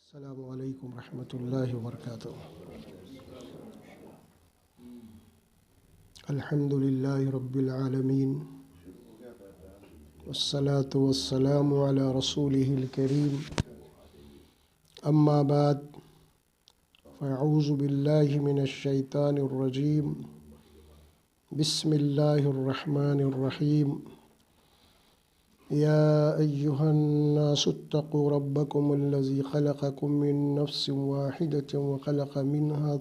السلام علیکم ورحمۃ اللہ وبرکاتہ۔ الحمد للہ رب العالمین والصلاة والسلام علی رسولہ الکریم، اما بعد فاعوذ باللہ من الشیطان الرجیم، بسم اللہ الرحمن الرحیم۔ یا ایہا الناس اتقوا ربکم الذی خلقکم من نفس واحدۃ وخلق منها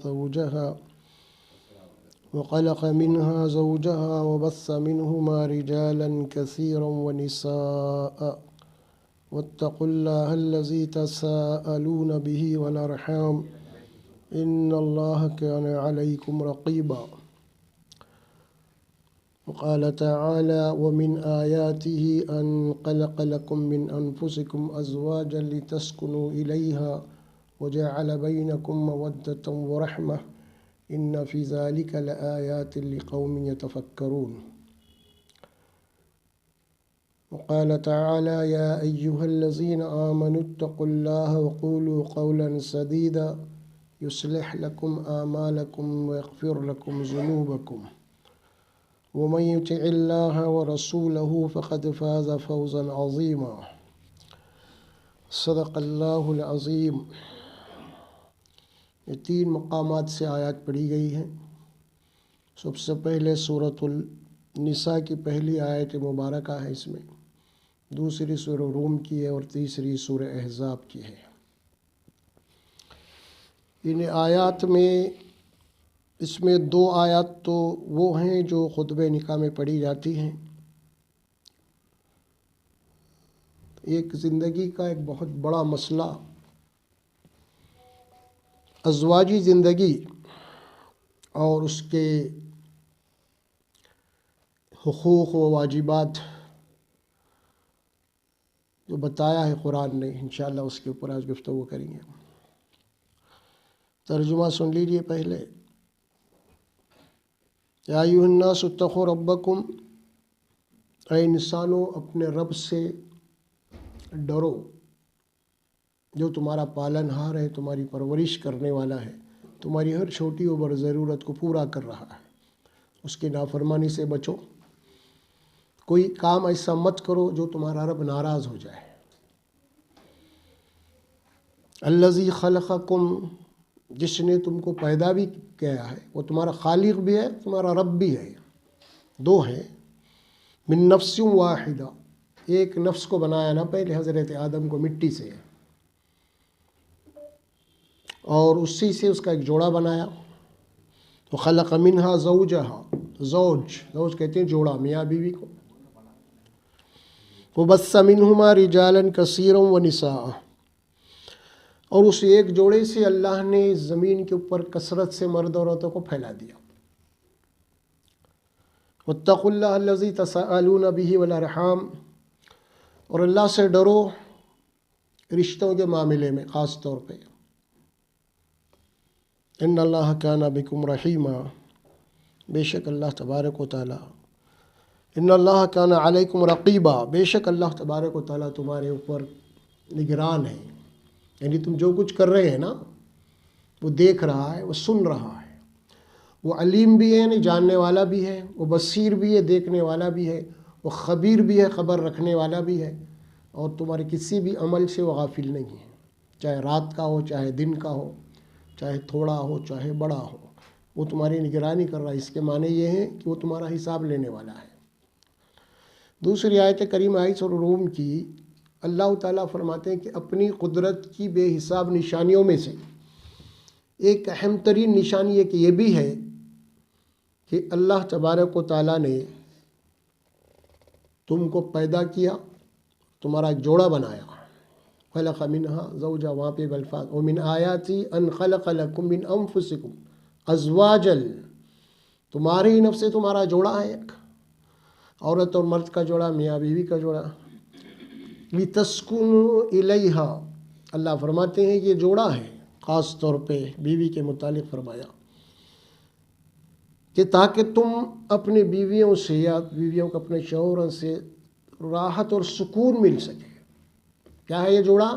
زوجها وبث منهما رجالا كثيرا ونساء واتقوا الله الذي تساءلون به والأرحام إن الله كان عليكم رقيبا۔ وقال تعالى ومن آياته أن خلق لكم من أنفسكم أزواجا لتسكنوا إليها وجعل بينكم مودة ورحمة إن في ذلك لآيات لقوم يتفكرون۔ وقال تعالى يا أيها الذين آمنوا اتقوا الله وقولوا قولا سديدا يصلح لكم أعمالكم ويغفر لكم ذنوبكم ومن يطع الله ورسوله فقد فاز فوزا عظيما۔ صدق اللہ العظیم۔ یہ 3 مقامات سے آیات پڑھی گئی ہیں۔ سب سے پہلے سورۃ النساء کی پہلی آیت مبارکہ ہے، اس میں دوسری سورہ روم کی ہے اور تیسری سورہ احزاب کی ہے۔ ان آیات میں اس میں 2 آیات تو وہ ہیں جو خطبہ نکاح میں پڑھی جاتی ہیں۔ ایک زندگی کا ایک بہت بڑا مسئلہ ازواجی زندگی اور اس کے حقوق و واجبات جو بتایا ہے قرآن نے، انشاءاللہ اس کے اوپر آج گفتگو کریں گے۔ ترجمہ سن لیجئے پہلے۔ یا ایھا الناس اتقوا ربکم، اے انسانوں اپنے رب سے ڈرو جو تمہارا پالن ہار ہے، تمہاری پرورش کرنے والا ہے، تمہاری ہر چھوٹی و بڑی ضرورت کو پورا کر رہا ہے۔ اس کی نافرمانی سے بچو، کوئی کام ایسا مت کرو جو تمہارا رب ناراض ہو جائے۔ الذی خلقکم، جس نے تم کو پیدا بھی کیا ہے، وہ تمہارا خالق بھی ہے، تمہارا رب بھی ہے، 2 ہیں۔ من نفس واحدہ، ایک نفس کو بنایا نا پہلے حضرت آدم کو مٹی سے، اور اسی سے اس کا ایک جوڑا بنایا۔ وخلق منها زوجها، زوج کہتے ہیں جوڑا، میاں بیوی کو۔ وبث منهما رجالا كثيرا ونساء، اور اس ایک جوڑے سے اللہ نے زمین کے اوپر کثرت سے مرد اور عورتوں کو پھیلا دیا۔ واتقوا اللہ الذی تساءلون به والارحام، اور اللہ سے ڈرو رشتوں کے معاملے میں خاص طور پہ۔ ان اللہ کان بکم رحیما، بے شک اللہ تبارک و تعالی، ان اللہ کان علیکم رقیبا، بے شک اللہ تبارک و تعالی تمہارے اوپر نگران ہے، یعنی تم جو کچھ کر رہے ہیں نا وہ دیکھ رہا ہے، وہ سن رہا ہے، وہ علیم بھی ہے یعنی جاننے والا بھی ہے، وہ بصیر بھی ہے دیکھنے والا بھی ہے، وہ خبیر بھی ہے خبر رکھنے والا بھی ہے، اور تمہارے کسی بھی عمل سے وہ غافل نہیں ہے، چاہے رات کا ہو چاہے دن کا ہو، چاہے تھوڑا ہو چاہے بڑا ہو، وہ تمہاری نگرانی کر رہا ہے۔ اس کے معنی یہ ہے کہ وہ تمہارا حساب لینے والا ہے۔ دوسری آیت کریمہ ہے سورہ روم کی، اللہ تعالیٰ فرماتے ہیں کہ اپنی قدرت کی بے حساب نشانیوں میں سے ایک اہم ترین نشانی ہے کہ یہ بھی ہے کہ اللہ تبارک و تعالیٰ نے تم کو پیدا کیا، تمہارا ایک جوڑا بنایا۔ خلق منها زوجا، وہاں پہ الفاظ ومن آیاتی ان خلق لکم من انفسکم ازواجا، تمہاری ہی نفس سے تمہارا جوڑا ہے، ایک عورت اور مرد کا جوڑا، میاں بیوی کا جوڑا۔ لتسکنوا الیہا، اللہ فرماتے ہیں کہ یہ جوڑا ہے، خاص طور پہ بیوی کے متعلق فرمایا کہ تاکہ تم اپنے بیویوں سے یا بیویوں کو اپنے شوہروں سے راحت اور سکون مل سکے۔ کیا ہے یہ جوڑا؟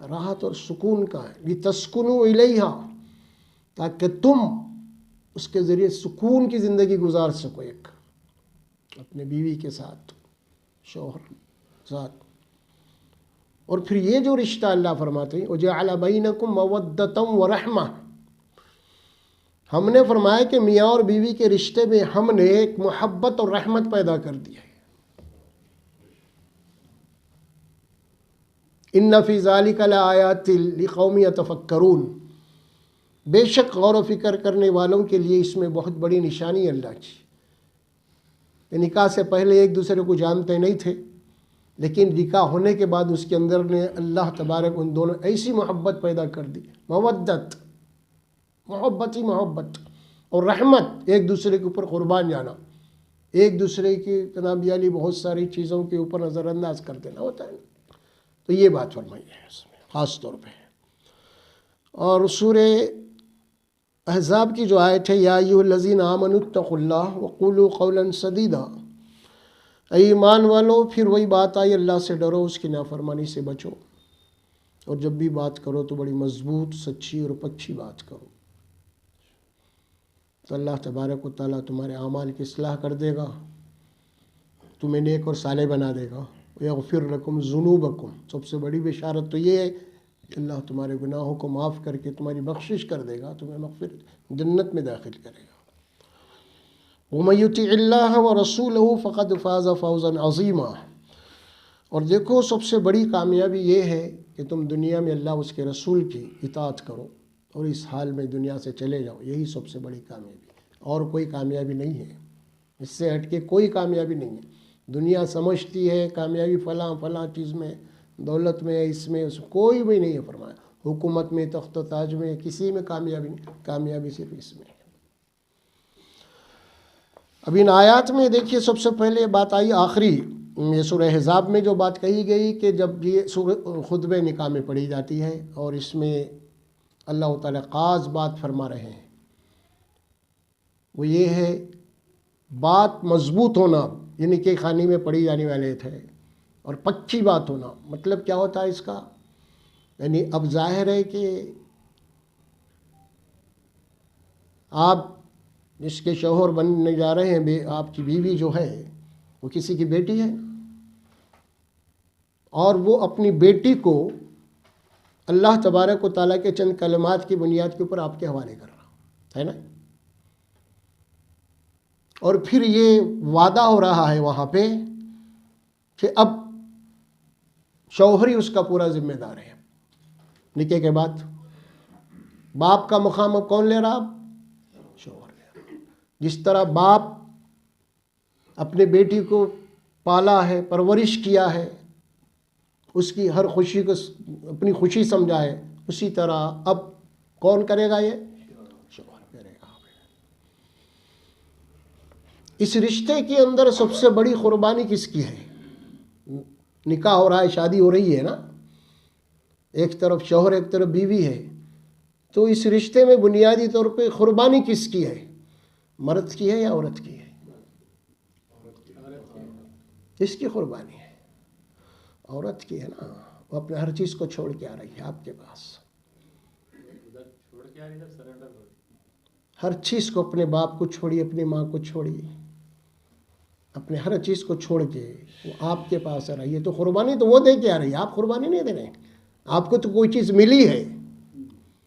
راحت اور سکون کا ہے، لِتَسْكُنُوا إِلَيْهَا، تاکہ تم اس کے ذریعے سکون کی زندگی گزار سکو، ایک اپنے بیوی کے ساتھ، شوہر ساتھ۔ اور پھر یہ جو رشتہ اللہ فرماتے ہیں وَجَعَلَ بَيْنَكُمْ مَوَدَّةً وَرَحْمَةً، ہم نے فرمایا کہ میاں اور بیوی کے رشتے میں ہم نے ایک محبت اور رحمت پیدا کر دی ہے۔ إِنَّ فِي ذَلِكَ لَآيَاتٍ لِقَوْمٍ يَتَفَكَّرُونَ، بے شک غور و فکر کرنے والوں کے لیے اس میں بہت بڑی نشانی ہے اللہ کی۔ نکاح سے پہلے ایک دوسرے کو جانتے نہیں تھے، لیکن نکاح ہونے کے بعد اس کے اندر نے اللہ تبارک ان دونوں ایسی محبت پیدا کر دی، مودت، محبت ہی محبت، اور رحمت، ایک دوسرے کے اوپر قربان جانا، ایک دوسرے کی جناب علی بہت ساری چیزوں کے اوپر نظر انداز کر دینا ہوتا ہے نا۔ تو یہ بات فرمائی ہے اس میں خاص طور پہ۔ اور سورہ احزاب کی جو آیت ہے یا ایھا الذین آمنوا اتقوا اللہ وقولوا قولا سدیدا، اے ایمان والو، پھر وہی بات آئی، اللہ سے ڈرو، اس کی نافرمانی سے بچو، اور جب بھی بات کرو تو بڑی مضبوط، سچی اور پکی بات کرو، تو اللہ تبارک و تعالیٰ تمہارے اعمال کی اصلاح کر دے گا، تمہیں نیک اور صالح بنا دے گا، یغفر لکم ذنوبکم، سب سے بڑی بشارت تو یہ ہے کہ اللہ تمہارے گناہوں کو معاف کر کے تمہاری بخشش کر دے گا، تمہیں مغفرت جنت میں داخل کرے گا۔ وَمَن يُطِعِ اللَّهَ وَرَسُولَهُ فَقَدْ فَازَ فَوْزًا عَظِيمًا، اور دیکھو سب سے بڑی کامیابی یہ ہے کہ تم دنیا میں اللہ اس کے رسول کی اطاعت کرو اور اس حال میں دنیا سے چلے جاؤ، یہی سب سے بڑی کامیابی، اور کوئی کامیابی نہیں ہے، اس سے ہٹ کے کوئی کامیابی نہیں ہے۔ دنیا سمجھتی ہے کامیابی فلاں فلاں چیز میں، دولت میں، اس میں، کوئی بھی نہیں ہے، فرمایا حکومت میں، تخت و تاج میں، کسی میں کامیابی نہیں، کامیابی صرف اس میں ہے۔ اب ان آیات میں دیکھیے سب سے پہلے بات آئی آخری، یہ سورہ احزاب میں جو بات کہی گئی کہ جب یہ خطبہ نکاح میں پڑھی جاتی ہے، اور اس میں اللہ تعالیٰ خاص بات فرما رہے ہیں، وہ یہ ہے بات مضبوط ہونا، یعنی کہ خانے میں پڑھی جانے والے تھے، اور پکی بات ہونا۔ مطلب کیا ہوتا ہے اس کا؟ یعنی اب ظاہر ہے کہ آپ جس کے شوہر بننے جا رہے ہیں، آپ کی بیوی جو ہے وہ کسی کی بیٹی ہے، اور وہ اپنی بیٹی کو اللہ تبارک و تعالیٰ کے چند کلمات کی بنیاد کے اوپر آپ کے حوالے کر رہا ہے نا۔ اور پھر یہ وعدہ ہو رہا ہے وہاں پہ کہ اب شوہر ہی اس کا پورا ذمہ دار ہے۔ نکاح کے بعد باپ کا مقام اب کون لے رہا؟ شوہر لے رہا۔ جس طرح باپ اپنے بیٹی کو پالا ہے، پرورش کیا ہے، اس کی ہر خوشی کو اپنی خوشی سمجھا ہے، اسی طرح اب کون کرے گا؟ یہ شوہر کرے گا۔ اس رشتے کے اندر سب سے بڑی قربانی کس کی ہے؟ نکاح ہو رہا ہے، شادی ہو رہی ہے نا، ایک طرف شوہر ایک طرف بیوی ہے، تو اس رشتے میں بنیادی طور پہ قربانی کس کی ہے؟ مرد کی ہے یا عورت کی ہے؟ کس کی قربانی ہے؟ عورت کی ہے نا، وہ اپنے ہر چیز کو چھوڑ کے آ رہی ہے آپ کے پاس، ہر چیز کو، اپنے باپ کو چھوڑی، اپنی ماں کو چھوڑی، اپنے ہر چیز کو چھوڑ کے وہ آپ کے پاس آ رہی ہے، تو قربانی تو وہ دے کے آ رہی ہے، آپ قربانی نہیں دے رہے ہیں، آپ کو تو کوئی چیز ملی ہے،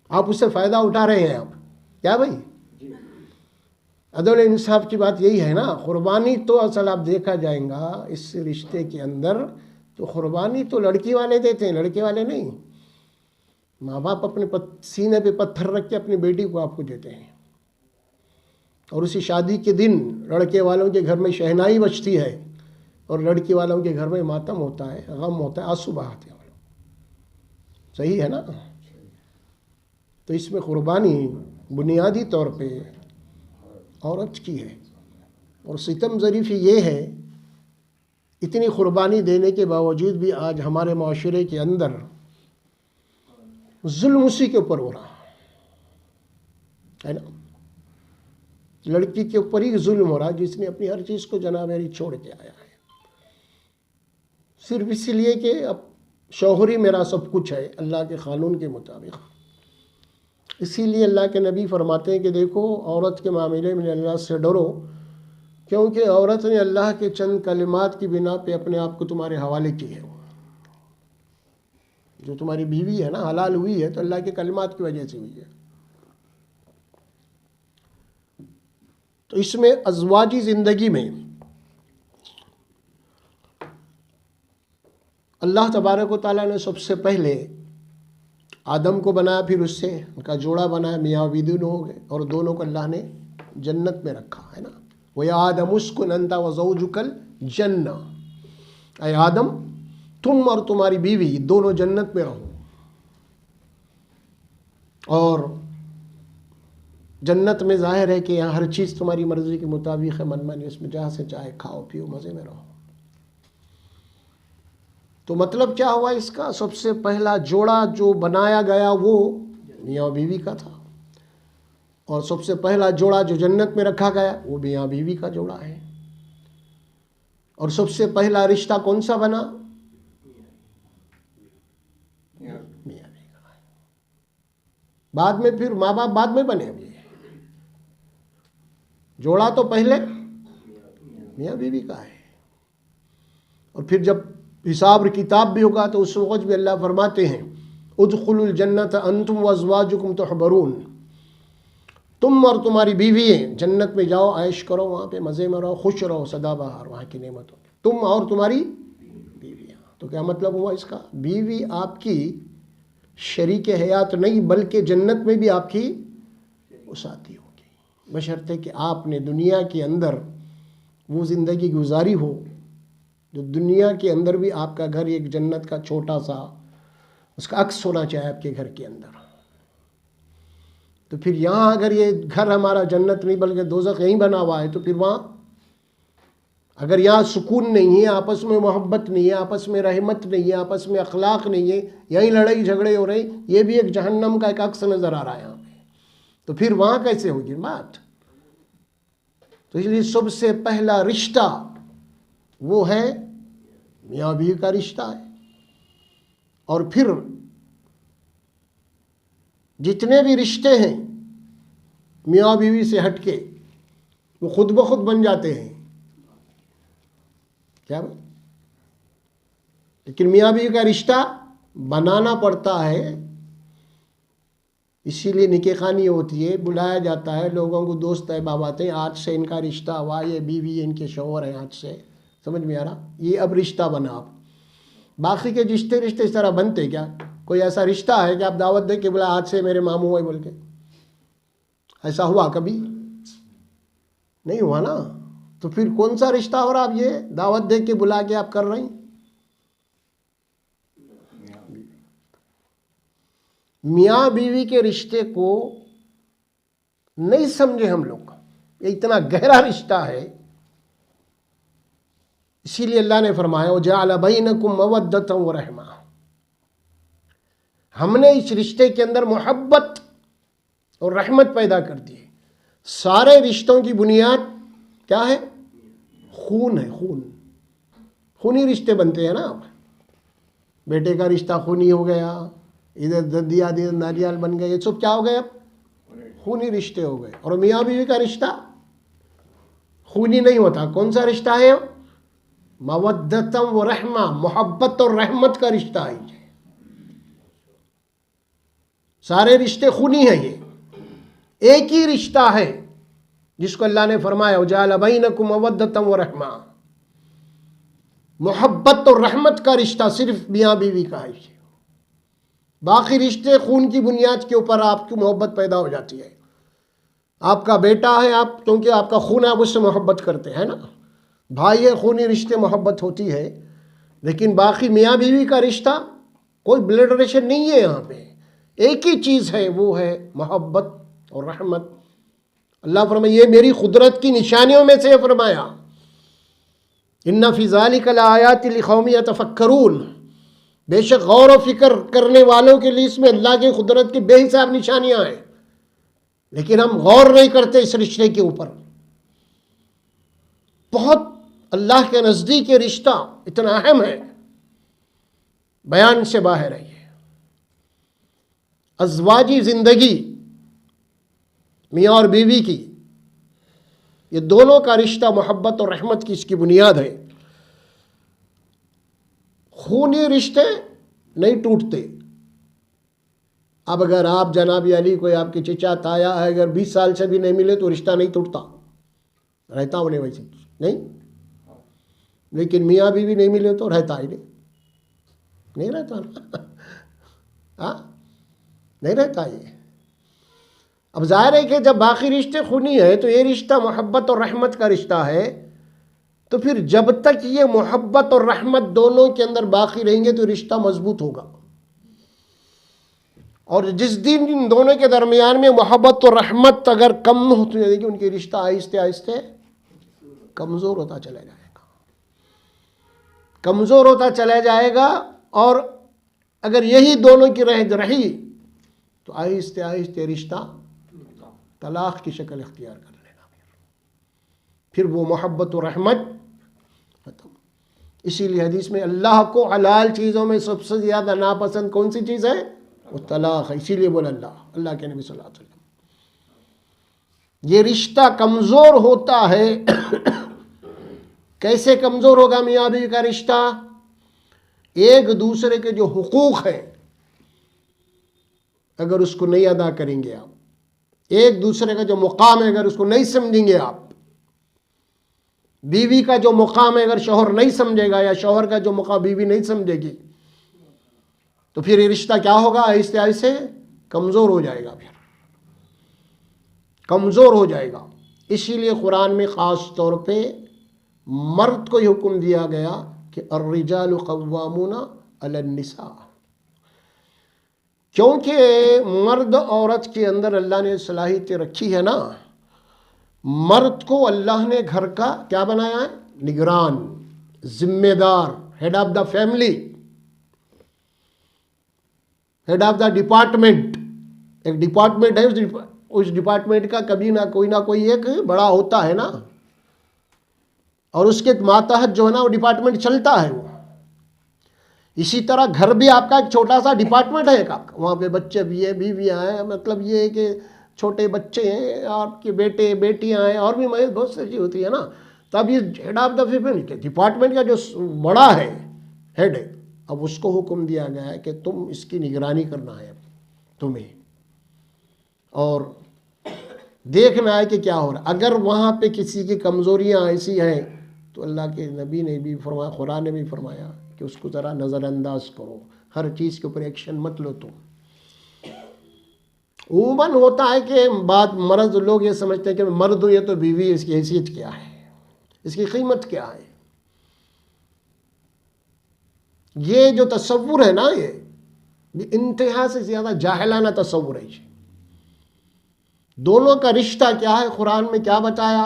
آپ اس سے فائدہ اٹھا رہے ہیں، آپ کیا بھائی؟ عدل انصاف کی بات یہی ہے نا۔ قربانی تو اصل آپ دیکھا جائیں گا اس رشتے کے اندر، تو قربانی تو لڑکی والے دیتے ہیں، لڑکے والے نہیں۔ ماں باپ اپنے سینے پہ پتھر رکھ کے اپنی بیٹی کو آپ کو دیتے ہیں، اور اسی شادی کے دن لڑکے والوں کے گھر میں شہنائی بجتی ہے، اور لڑکی والوں کے گھر میں ماتم ہوتا ہے، غم ہوتا ہے، آنسو بہاتے ہیں۔ صحیح ہے نا؟ تو اس میں قربانی بنیادی طور پہ عورت کی ہے، اور ستم ظریفی یہ ہے اتنی قربانی دینے کے باوجود بھی آج ہمارے معاشرے کے اندر ظلم اسی کے اوپر ہو رہا ہے نا۔ لڑکی کے اوپر ہی ظلم ہو رہا ہے، جس نے اپنی ہر چیز کو جناب میری چھوڑ کے آیا ہے، صرف اس لیے کہ اب شوہر ہی میرا سب کچھ ہے اللہ کے قانون کے مطابق۔ اسی لیے اللہ کے نبی فرماتے ہیں کہ دیکھو عورت کے معاملے میں اللہ سے ڈرو، کیونکہ عورت نے اللہ کے چند کلمات کی بنا پہ اپنے آپ کو تمہارے حوالے کی ہے۔ جو تمہاری بیوی ہے نا حلال ہوئی ہے تو اللہ کے کلمات کی وجہ سے ہوئی ہے۔ تو اس میں ازواجی زندگی میں اللہ تبارک و تعالیٰ نے سب سے پہلے آدم کو بنایا، پھر اس سے ان کا جوڑا بنایا، میاں بیوی ہو گئے، اور دونوں کو اللہ نے جنت میں رکھا ہے نا۔ وَيَا آدَمُ اسْكُنْ أَنْتَ وَزَوْجُكَ الْجَنَّةَ، اے آدم تم اور تمہاری بیوی دونوں جنت میں رہو، اور جنت میں ظاہر ہے کہ یہاں ہر چیز تمہاری مرضی کے مطابق ہے، من مانی اس میں جہاں سے چاہے کھاؤ پیو مزے میں رہو۔ تو مطلب کیا ہوا اس کا؟ سب سے پہلا جوڑا جو بنایا گیا وہ میاں بیوی کا تھا، اور سب سے پہلا جوڑا جو جنت میں رکھا گیا وہ میاں بیوی کا جوڑا ہے۔ اور سب سے پہلا رشتہ کون سا بنا؟ میاں بیوی کا۔ بعد میں پھر ماں باپ بعد میں بنے، ابھی جوڑا تو پہلے میاں بیوی کا ہے۔ اور پھر جب حساب کتاب بھی ہوگا تو اس وقت بھی اللہ فرماتے ہیں ادخلوا الجنت انتم وازواجکم تحبرون، تم اور تمہاری بیوییں جنت میں جاؤ، عیش کرو، وہاں پہ مزے میں رہو، خوش رہو سدا بہار وہاں کی نعمتوں، تم اور تمہاری بیویاں۔ تو کیا مطلب ہوا اس کا؟ بیوی آپ کی شریک حیات نہیں بلکہ جنت میں بھی آپ کی ساتھی ہوگی، بشرطے کہ آپ نے دنیا کے اندر وہ زندگی گزاری ہو جو دنیا کے اندر بھی آپ کا گھر ایک جنت کا چھوٹا سا اس کا عکس ہونا چاہے آپ کے گھر کے اندر۔ تو پھر یہاں اگر یہ گھر ہمارا جنت نہیں بلکہ دوزخ یہیں بنا ہوا ہے، تو پھر وہاں اگر یہاں سکون نہیں ہے، آپس میں محبت نہیں ہے، آپس میں رحمت نہیں ہے، آپس میں اخلاق نہیں ہے، یہیں لڑائی جھگڑے ہو رہے ہیں، یہ بھی ایک جہنم کا ایک عکس نظر آ رہا ہے یہاں پہ، تو پھر وہاں کیسے ہوگی بات؟ تو اس لیے سب سے پہلا رشتہ وہ ہے میاں بیوی کا رشتہ ہے۔ اور پھر جتنے بھی رشتے ہیں میاں بیوی سے ہٹ کے وہ خود بخود بن جاتے ہیں، کیا بات؟ لیکن میاں بیوی کا رشتہ بنانا پڑتا ہے، اسی لیے نکاح خوانی ہوتی ہے، بلایا جاتا ہے، لوگوں کو دوست احباب آتے ہیں، آج سے ان کا رشتہ ہوا، یہ بیوی ان کے شوہر ہیں، آج سے سمجھ میں آ رہا، یہ اب رشتہ بنا۔ اب باقی کے رشتے اس طرح بنتے کیا؟ کوئی ایسا رشتہ ہے کہ آپ دعوت دے کے بلا آج سے میرے ماموں ہوئے بول کے؟ ایسا ہوا کبھی؟ نہیں ہوا نا۔ تو پھر کون سا رشتہ ہو رہا؟ اب یہ دعوت دے کے بلا کے آپ کر رہے ہیں۔ میاں بیوی کے رشتے کو نہیں سمجھے ہم لوگ، یہ اتنا گہرا رشتہ ہے، اسی لیے اللہ نے فرمایا وَجَعَلَ بَيْنَكُمْ مَوَدَّةً وَرَحْمَةً، ہم نے اس رشتے کے اندر محبت اور رحمت پیدا کر دی ہے۔ سارے رشتوں کی بنیاد کیا ہے؟ خون ہے، خون، خونی رشتے بنتے ہیں نا۔ بیٹے کا رشتہ خونی ہو گیا، ادھر ددیا ادھر ناریال بن گئے، یہ سب کیا ہو گئے؟ اب خونی رشتے ہو گئے۔ اور میاں بیوی کا رشتہ خونی نہیں ہوتا، کون سا رشتہ ہے؟ مودۃ و رحمہ، محبت اور رحمت کا رشتہ ہے۔ سارے رشتے خونی ہیں، یہ ایک ہی رشتہ ہے جس کو اللہ نے فرمایا وَجَعَلَ بَيْنَكُمْ مَوَدَّةً وَرَحْمَةً، محبت اور رحمت کا رشتہ صرف میاں بیوی کا ہے۔ باقی رشتے خون کی بنیاد کے اوپر آپ کی محبت پیدا ہو جاتی ہے۔ آپ کا بیٹا ہے، آپ کیونکہ آپ کا خون ہے، آپ اس سے محبت کرتے ہیں نا، بھائی ہے، خونی رشتے محبت ہوتی ہے، لیکن باقی میاں بیوی کا رشتہ کوئی بلڈ ریلیشن نہیں ہے، یہاں پہ ایک ہی چیز ہے، وہ ہے محبت اور رحمت۔ اللہ فرمائے یہ میری قدرت کی نشانیوں میں سے فرمایا ان فی ذلک لآیات لقوم یتفکرون، بے شک غور و فکر کرنے والوں کے لیے اس میں اللہ کی قدرت کی بے حساب نشانیاں ہیں، لیکن ہم غور نہیں کرتے اس رشتے کے اوپر۔ بہت اللہ کے نزدیک یہ رشتہ اتنا اہم ہے بیان سے باہر ہے یہ ازواجی زندگی میاں اور بیوی کی، یہ دونوں کا رشتہ محبت اور رحمت کی اس کی بنیاد ہے۔ خونی رشتے نہیں ٹوٹتے۔ اب اگر آپ جناب علی کوئی آپ کے چچا تایا ہے، اگر 20 سال سے بھی نہیں ملے تو رشتہ نہیں ٹوٹتا، رہتا انہیں ویسے نہیں۔ لیکن میاں بیوی نہیں ملے تو رہتا ہی نہیں رہتا ہاں نہیں رہتا یہ۔ اب ظاہر ہے کہ جب باقی رشتے خونی ہے تو یہ رشتہ محبت اور رحمت کا رشتہ ہے، تو پھر جب تک یہ محبت اور رحمت دونوں کے اندر باقی رہیں گے تو رشتہ مضبوط ہوگا، اور جس دن ان دونوں کے درمیان میں محبت اور رحمت اگر کم ہوتی جائے گی، ان کے رشتہ آہستہ آہستہ کمزور ہوتا چلا جائے گا، کمزور ہوتا چلا جائے گا۔ اور اگر یہی دونوں کی رہی تو آہستہ آہستہ رشتہ طلاق کی شکل اختیار کر لے گا، پھر وہ محبت و رحمت ختم۔ اسی لیے حدیث میں اللہ کو حلال چیزوں میں سب سے زیادہ ناپسند کون سی چیز ہے؟ وہ طلاق ہے۔ اسی لیے بولا اللہ کے نبی صلی اللہ علیہ وسلم، یہ رشتہ کمزور ہوتا ہے۔ کیسے کمزور ہوگا میاں بیوی کا رشتہ؟ ایک دوسرے کے جو حقوق ہیں اگر اس کو نہیں ادا کریں گے آپ، ایک دوسرے کا جو مقام ہے اگر اس کو نہیں سمجھیں گے آپ، بیوی کا جو مقام ہے اگر شوہر نہیں سمجھے گا یا شوہر کا جو مقام بیوی نہیں سمجھے گی، تو پھر یہ رشتہ کیا ہوگا؟ آہستہ آہستہ کمزور ہو جائے گا، پھر کمزور ہو جائے گا۔ اسی لیے قرآن میں خاص طور پہ مرد کو یہ حکم دیا گیا کہ الرجال قوامون علی النساء، کیونکہ مرد عورت کے اندر اللہ نے صلاحیت رکھی ہے نا۔ مرد کو اللہ نے گھر کا کیا بنایا ہے؟ نگران، ذمہ دار، head of the family, head of the department. ایک ڈپارٹمنٹ ہے، اس ڈپارٹمنٹ کا کبھی نہ کوئی ایک بڑا ہوتا ہے نا، اور اس کے ماتحت جو ہے نا وہ ڈپارٹمنٹ چلتا ہے وہ۔ اسی طرح گھر بھی آپ کا ایک چھوٹا سا ڈپارٹمنٹ ہے، ایک آپ کا، وہاں پہ بچے بھی ہیں، بیویاں ہیں، مطلب یہ ہے کہ چھوٹے بچے ہیں، آپ کے بیٹے بیٹیاں ہیں، اور بھی بہت سی چیز ہوتی ہے نا۔ تب یہ head of the family department کا جو بڑا ہے، ہیڈ ہے، اب اس کو حکم دیا گیا ہے کہ تم اس کی نگرانی کرنا ہے تمہیں، اور دیکھنا ہے کہ کیا ہو رہا ہے۔ اگر وہاں پہ کسی کی کمزوریاں ایسی ہیں تو اللہ کے نبی نے بھی فرمایا، قرآن نے بھی فرمایا کہ اس کو ذرا نظر انداز کرو، ہر چیز کے اوپر ایکشن مت لو تم۔ عموماً ہوتا ہے کہ بات مرد لوگ یہ سمجھتے ہیں کہ مرد ہوں یہ تو بیوی، اس کی حیثیت کیا ہے، اس کی قیمت کیا ہے۔ یہ جو تصور ہے نا، یہ انتہا سے زیادہ جاہلانہ تصور ہے۔ دونوں کا رشتہ کیا ہے؟ قرآن میں کیا بتایا؟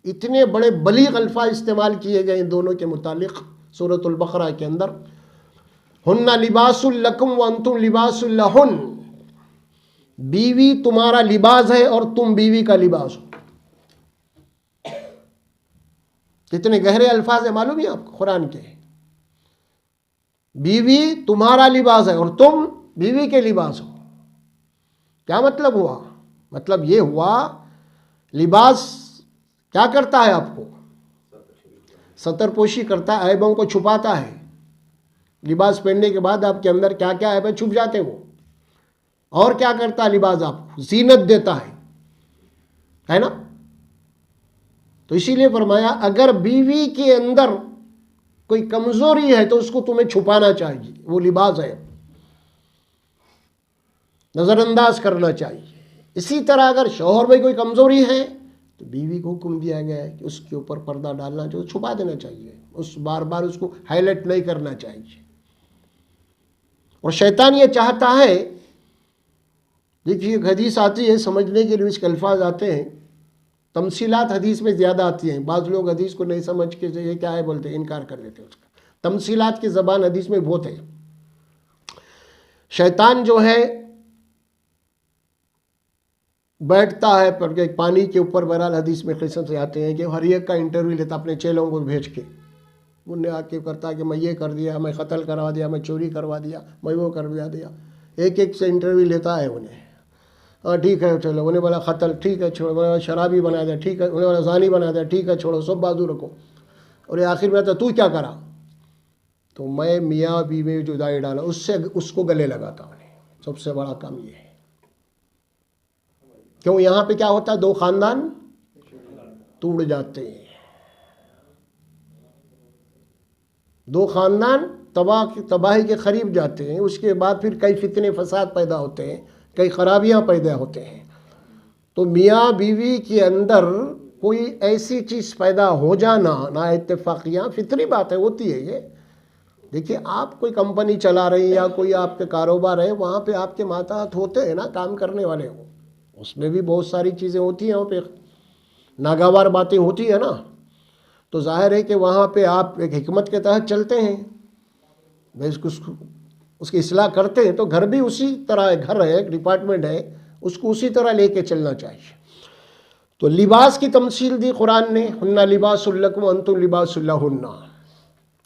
اتنے بڑے بلیغ الفاظ استعمال کیے گئے ان دونوں کے متعلق سورۃ البقرہ کے اندر۔ ہن لباس لکم وانتم لباس لہن، بیوی تمہارا لباس ہے اور تم بیوی کا لباس ہو۔ کتنے گہرے الفاظ ہیں معلوم ہے آپ کو قرآن کے؟ بیوی تمہارا لباس ہے اور تم بیوی کے لباس ہو۔ کیا مطلب ہوا؟ مطلب یہ ہوا لباس کیا کرتا ہے آپ کو؟ ستر پوشی کرتا ہے، عیبوں کو چھپاتا ہے۔ لباس پہننے کے بعد آپ کے اندر کیا کیا عیب چھپ جاتے وہ۔ اور کیا کرتا ہے لباس؟ آپ کو زینت دیتا ہے نا۔ تو اسی لیے فرمایا اگر بیوی کے اندر کوئی کمزوری ہے تو اس کو تمہیں چھپانا چاہیے، وہ لباس ہے، نظر انداز کرنا چاہیے۔ اسی طرح اگر شوہر میں کوئی کمزوری ہے تو بیوی کو حکم دیا گیا ہے کہ اس کے اوپر پردہ ڈالنا چاہیے، چھپا دینا چاہیے، بار بار اس کو ہائی لائٹ نہیں کرنا چاہیے۔ اور شیطان یہ چاہتا ہے، دیکھیے ایک حدیث آتی ہے، سمجھنے کے لیے اس کے الفاظ آتے ہیں، تمثیلات حدیث میں زیادہ آتی ہیں۔ بعض لوگ حدیث کو نہیں سمجھ کے یہ کیا ہے بولتے ہیں، انکار کر دیتے ہیں اس کا۔ تمثیلات کی زبان حدیث میں بہت ہے۔ شیطان جو ہے بیٹھتا ہے پر پانی کے اوپر، بہرحال حدیث میں قسم سے آتے ہیں کہ ہر ایک کا انٹرویو لیتا اپنے چیلوں کو بھیج کے، انہوں نے آ کے کرتا کہ میں یہ کر دیا، میں قتل کروا دیا، میں چوری کروا دیا، میں وہ کروا دیا، ایک ایک سے انٹرویو لیتا ہے انہیں. ہاں ٹھیک ہے چلو، انہیں بولا قتل ٹھیک ہے چھوڑو، انہیں بولا شرابی بنا دیا ٹھیک ہے، انہیں بولا زانی بنا دیا ٹھیک ہے چھوڑو، سب بازو رکھو. اور یہ آخر میں آتا تو کیا کرا؟ تو میں میاں بیوی میں جدائی ڈالا، اس کو گلے لگاتا ہوں. سب سے بڑا کام یہ ہے. کیوں یہاں پہ کیا ہوتا ہے؟ دو خاندان ٹوٹ جاتے ہیں، دو خاندان تباہی کے قریب جاتے ہیں. اس کے بعد پھر کئی فتنے فساد پیدا ہوتے ہیں، کئی خرابیاں پیدا ہوتے ہیں. تو میاں بیوی کے اندر کوئی ایسی چیز پیدا ہو جانا نا اتفاقیاں فطری بات ہے، ہوتی ہے یہ. دیکھیے آپ کوئی کمپنی چلا رہے ہیں یا کوئی آپ کے کاروبار ہے، وہاں پہ آپ کے ماتحت ہوتے ہیں نا کام کرنے والے ہو، اس میں بھی بہت ساری چیزیں ہوتی ہیں، وہاں پہ ناگوار باتیں ہوتی ہیں نا. تو ظاہر ہے کہ وہاں پہ آپ ایک حکمت کے تحت چلتے ہیں، اس کی اصلاح کرتے ہیں. تو گھر بھی اسی طرح ہے، گھر ہے ایک ڈپارٹمنٹ ہے، اس کو اسی طرح لے کے چلنا چاہیے. تو لباس کی تمثیل دی قرآن نے، ہن لباس لکم انتم لباس لہن،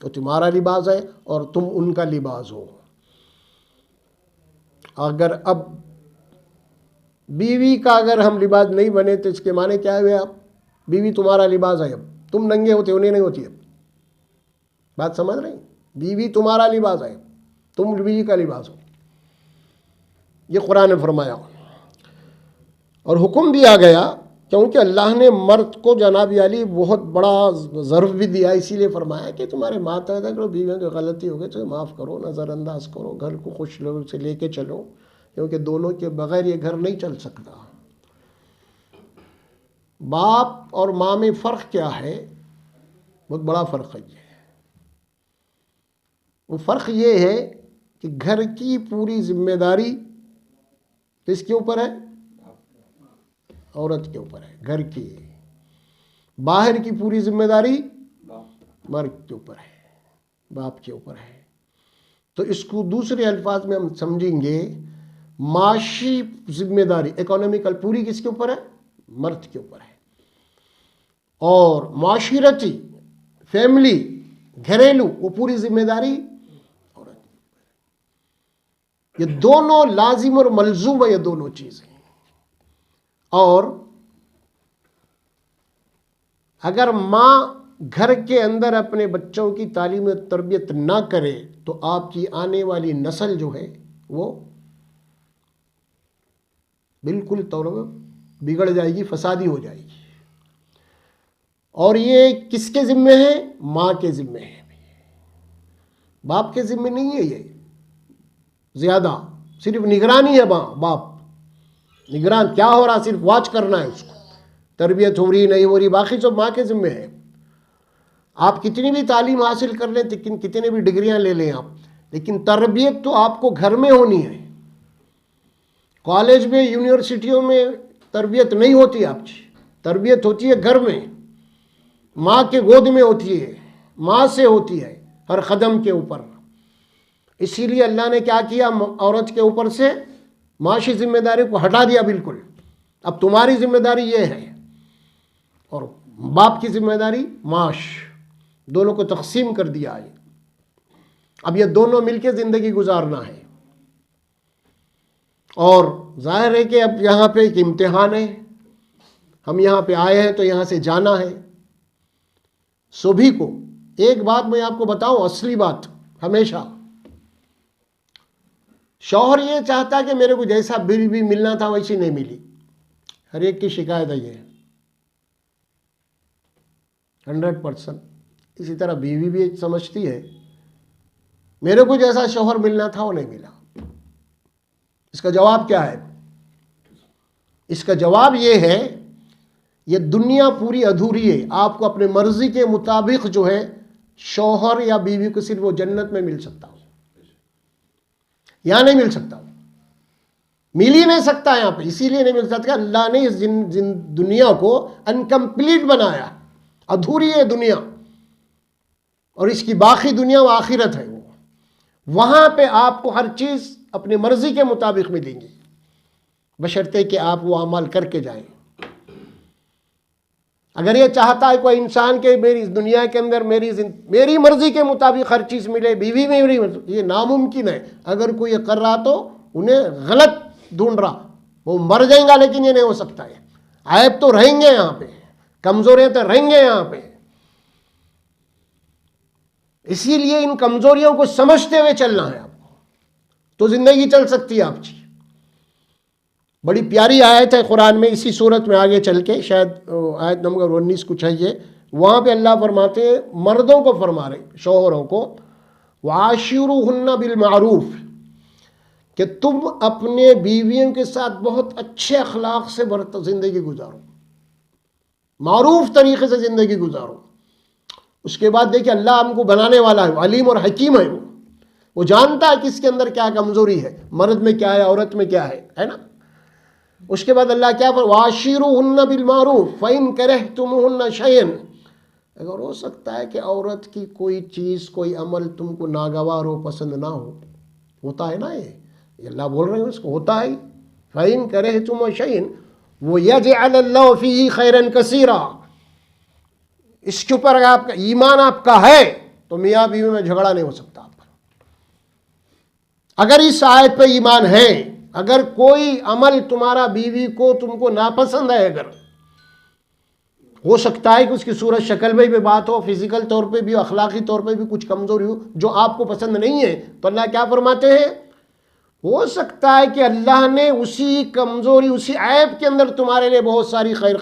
تو تمہارا لباس ہے اور تم ان کا لباس ہو. اگر اب بیوی کا اگر ہم لباس نہیں بنے تو اس کے معنی کیا ہوئے؟ آپ بیوی تمہارا لباس ہے، اب تم ننگے ہوتے انہیں نہیں ہوتی. اب بات سمجھ رہے ہیں؟ بیوی تمہارا لباس ہے، تم بیوی کا لباس ہو، یہ قرآن نے فرمایا. اور حکم دیا گیا کیونکہ اللہ نے مرد کو جناب علی بہت بڑا ظرف بھی دیا، اسی لیے فرمایا کہ تمہارے ماتحت اگر بیویوں کی غلطی ہو گئی تو معاف کرو، نظر انداز کرو، گھر کو خوش سے لے کے چلو، کیونکہ دونوں کے بغیر یہ گھر نہیں چل سکتا. باپ اور ماں میں فرق کیا ہے؟ بہت بڑا فرق ہے. وہ فرق یہ ہے کہ گھر کی پوری ذمہ داری کس کے اوپر ہے؟ عورت کے اوپر ہے. گھر کی باہر کی پوری ذمہ داری مرد کے اوپر ہے، باپ کے اوپر ہے. تو اس کو دوسرے الفاظ میں ہم سمجھیں گے، معاشی ذمہ داری اکنامیکل پوری کس کے اوپر ہے؟ مرد کے اوپر ہے. اور معاشرتی فیملی گھریلو وہ پوری ذمہ داری عورت. یہ دونوں لازم اور ملزوم ہے، یہ دونوں چیزیں. اور اگر ماں گھر کے اندر اپنے بچوں کی تعلیم و تربیت نہ کرے تو آپ کی آنے والی نسل جو ہے وہ بالکل طور پر بگڑ جائے گی، فسادی ہو جائے گی. اور یہ کس کے ذمے ہے؟ ماں کے ذمے ہے، باپ کے ذمے نہیں ہے. یہ زیادہ صرف نگرانی ہے، باپ نگران کیا ہو رہا صرف واچ کرنا ہے، اس کو تربیت ہو رہی نہیں ہو رہی، باقی سب ماں کے ذمے ہے. آپ کتنی بھی تعلیم حاصل کر لیں، کتنے بھی ڈگریاں لے لیں آپ، لیکن تربیت تو آپ کو گھر میں ہونی ہے. کالج میں یونیورسٹیوں میں تربیت نہیں ہوتی، آپ کی تربیت ہوتی ہے گھر میں، ماں کے گود میں ہوتی ہے، ماں سے ہوتی ہے ہر قدم کے اوپر. اسی لیے اللہ نے کیا کیا؟ عورت کے اوپر سے معاشی ذمہ داری کو ہٹا دیا بالکل. اب تمہاری ذمہ داری یہ ہے، اور باپ کی ذمہ داری معاش، دونوں کو تقسیم کر دیا ہے. اب یہ دونوں مل کے زندگی گزارنا ہے. اور ظاہر ہے کہ اب یہاں پہ ایک امتحان ہے، ہم یہاں پہ آئے ہیں تو یہاں سے جانا ہے سبھی کو. ایک بات میں آپ کو بتاؤں، اصلی بات، ہمیشہ شوہر یہ چاہتا کہ میرے کو جیسا بیوی ملنا تھا ویسی نہیں ملی. ہر ایک کی شکایت ہے یہ 100%. اسی طرح بیوی بھی سمجھتی ہے میرے کو جیسا شوہر ملنا تھا وہ نہیں ملا. اس کا جواب کیا ہے؟ اس کا جواب یہ ہے، یہ دنیا پوری ادھوری ہے. آپ کو اپنے مرضی کے مطابق جو ہے شوہر یا بیوی کو صرف وہ جنت میں مل سکتا ہو، یہاں نہیں مل سکتا، مل ہی نہیں سکتا یہاں پہ. اسی لیے نہیں مل سکتا کہ اللہ نے اس دنیا کو انکمپلیٹ بنایا، ادھوری ہے دنیا، اور اس کی باقی دنیا و آخرت ہے. وہاں پہ آپ کو ہر چیز اپنی مرضی کے مطابق ملیں گی، بشرطے کہ آپ وہ عمل کر کے جائیں. اگر یہ چاہتا ہے کوئی انسان کہ میری اس دنیا کے اندر میری مرضی کے مطابق ہر چیز ملے، بیوی میں میری مرضی، یہ ناممکن ہے۔ اگر کوئی یہ کر رہا تو انہیں غلط ڈھونڈ رہا، وہ مر جائیں گا لیکن یہ نہیں ہو سکتا ہے۔ عیب تو رہیں گے یہاں پہ، کمزوریاں تو رہیں گے یہاں پہ، اسی لیے ان کمزوریوں کو سمجھتے ہوئے چلنا ہے آپ کو، تو زندگی چل سکتی ہے آپ کی۔ بڑی پیاری آیت ہے قرآن میں، اسی صورت میں آگے چل کے، شاید آیت نمبر 19 کچھ ہے یہ، وہاں پہ اللہ فرماتے ہیں، مردوں کو فرما رہے، شوہروں کو، وَعَاشِرُوهُنَّ بِالْمَعْرُوفِ، کہ تم اپنے بیویوں کے ساتھ بہت اچھے اخلاق سے زندگی گزارو، معروف طریقے سے زندگی گزارو۔ اس کے بعد دیکھیں اللہ ہم کو بنانے والا ہے، علیم اور حکیم ہے، وہ جانتا ہے کس کے اندر کیا کمزوری ہے، مرد میں کیا ہے، عورت میں کیا ہے نا۔ اس کے بعد اللہ کیا وَعَاشِرُوهُنَّ بِالْمَعْرُوفِ فَإِن كَرِهْتُمُوهُنَّ شَيْئًا، اگر ہو سکتا ہے کہ عورت کی کوئی چیز، کوئی عمل تم کو ناگوار ہو، پسند نہ ہو، ہوتا ہے نا، یہ اللہ بول رہے ہیں اس کو، ہوتا ہے۔ فَإِن كَرِهْتُمُوهُ شَيْئًا وَيَجْعَلَ اللَّهُ فِيهِ خَيْرًا كَثِيرًا، اس کے اوپر اگر آپ کا ایمان آپ کا ہے تو میاں بیوی میں جھگڑا نہیں ہو سکتا آپ کا۔ اگر اس آیت پہ ایمان ہے، اگر کوئی عمل تمہارا بیوی کو تم کو ناپسند ہے، اگر ہو سکتا ہے کہ اس کی صورت شکل میں بھی بات ہو، فزیکل طور پہ بھی، اخلاقی طور پہ بھی کچھ کمزوری ہو جو آپ کو پسند نہیں ہے، تو اللہ کیا فرماتے ہیں، ہو سکتا ہے کہ اللہ نے اسی کمزوری، اسی عیب کے اندر تمہارے لیے بہت ساری خیر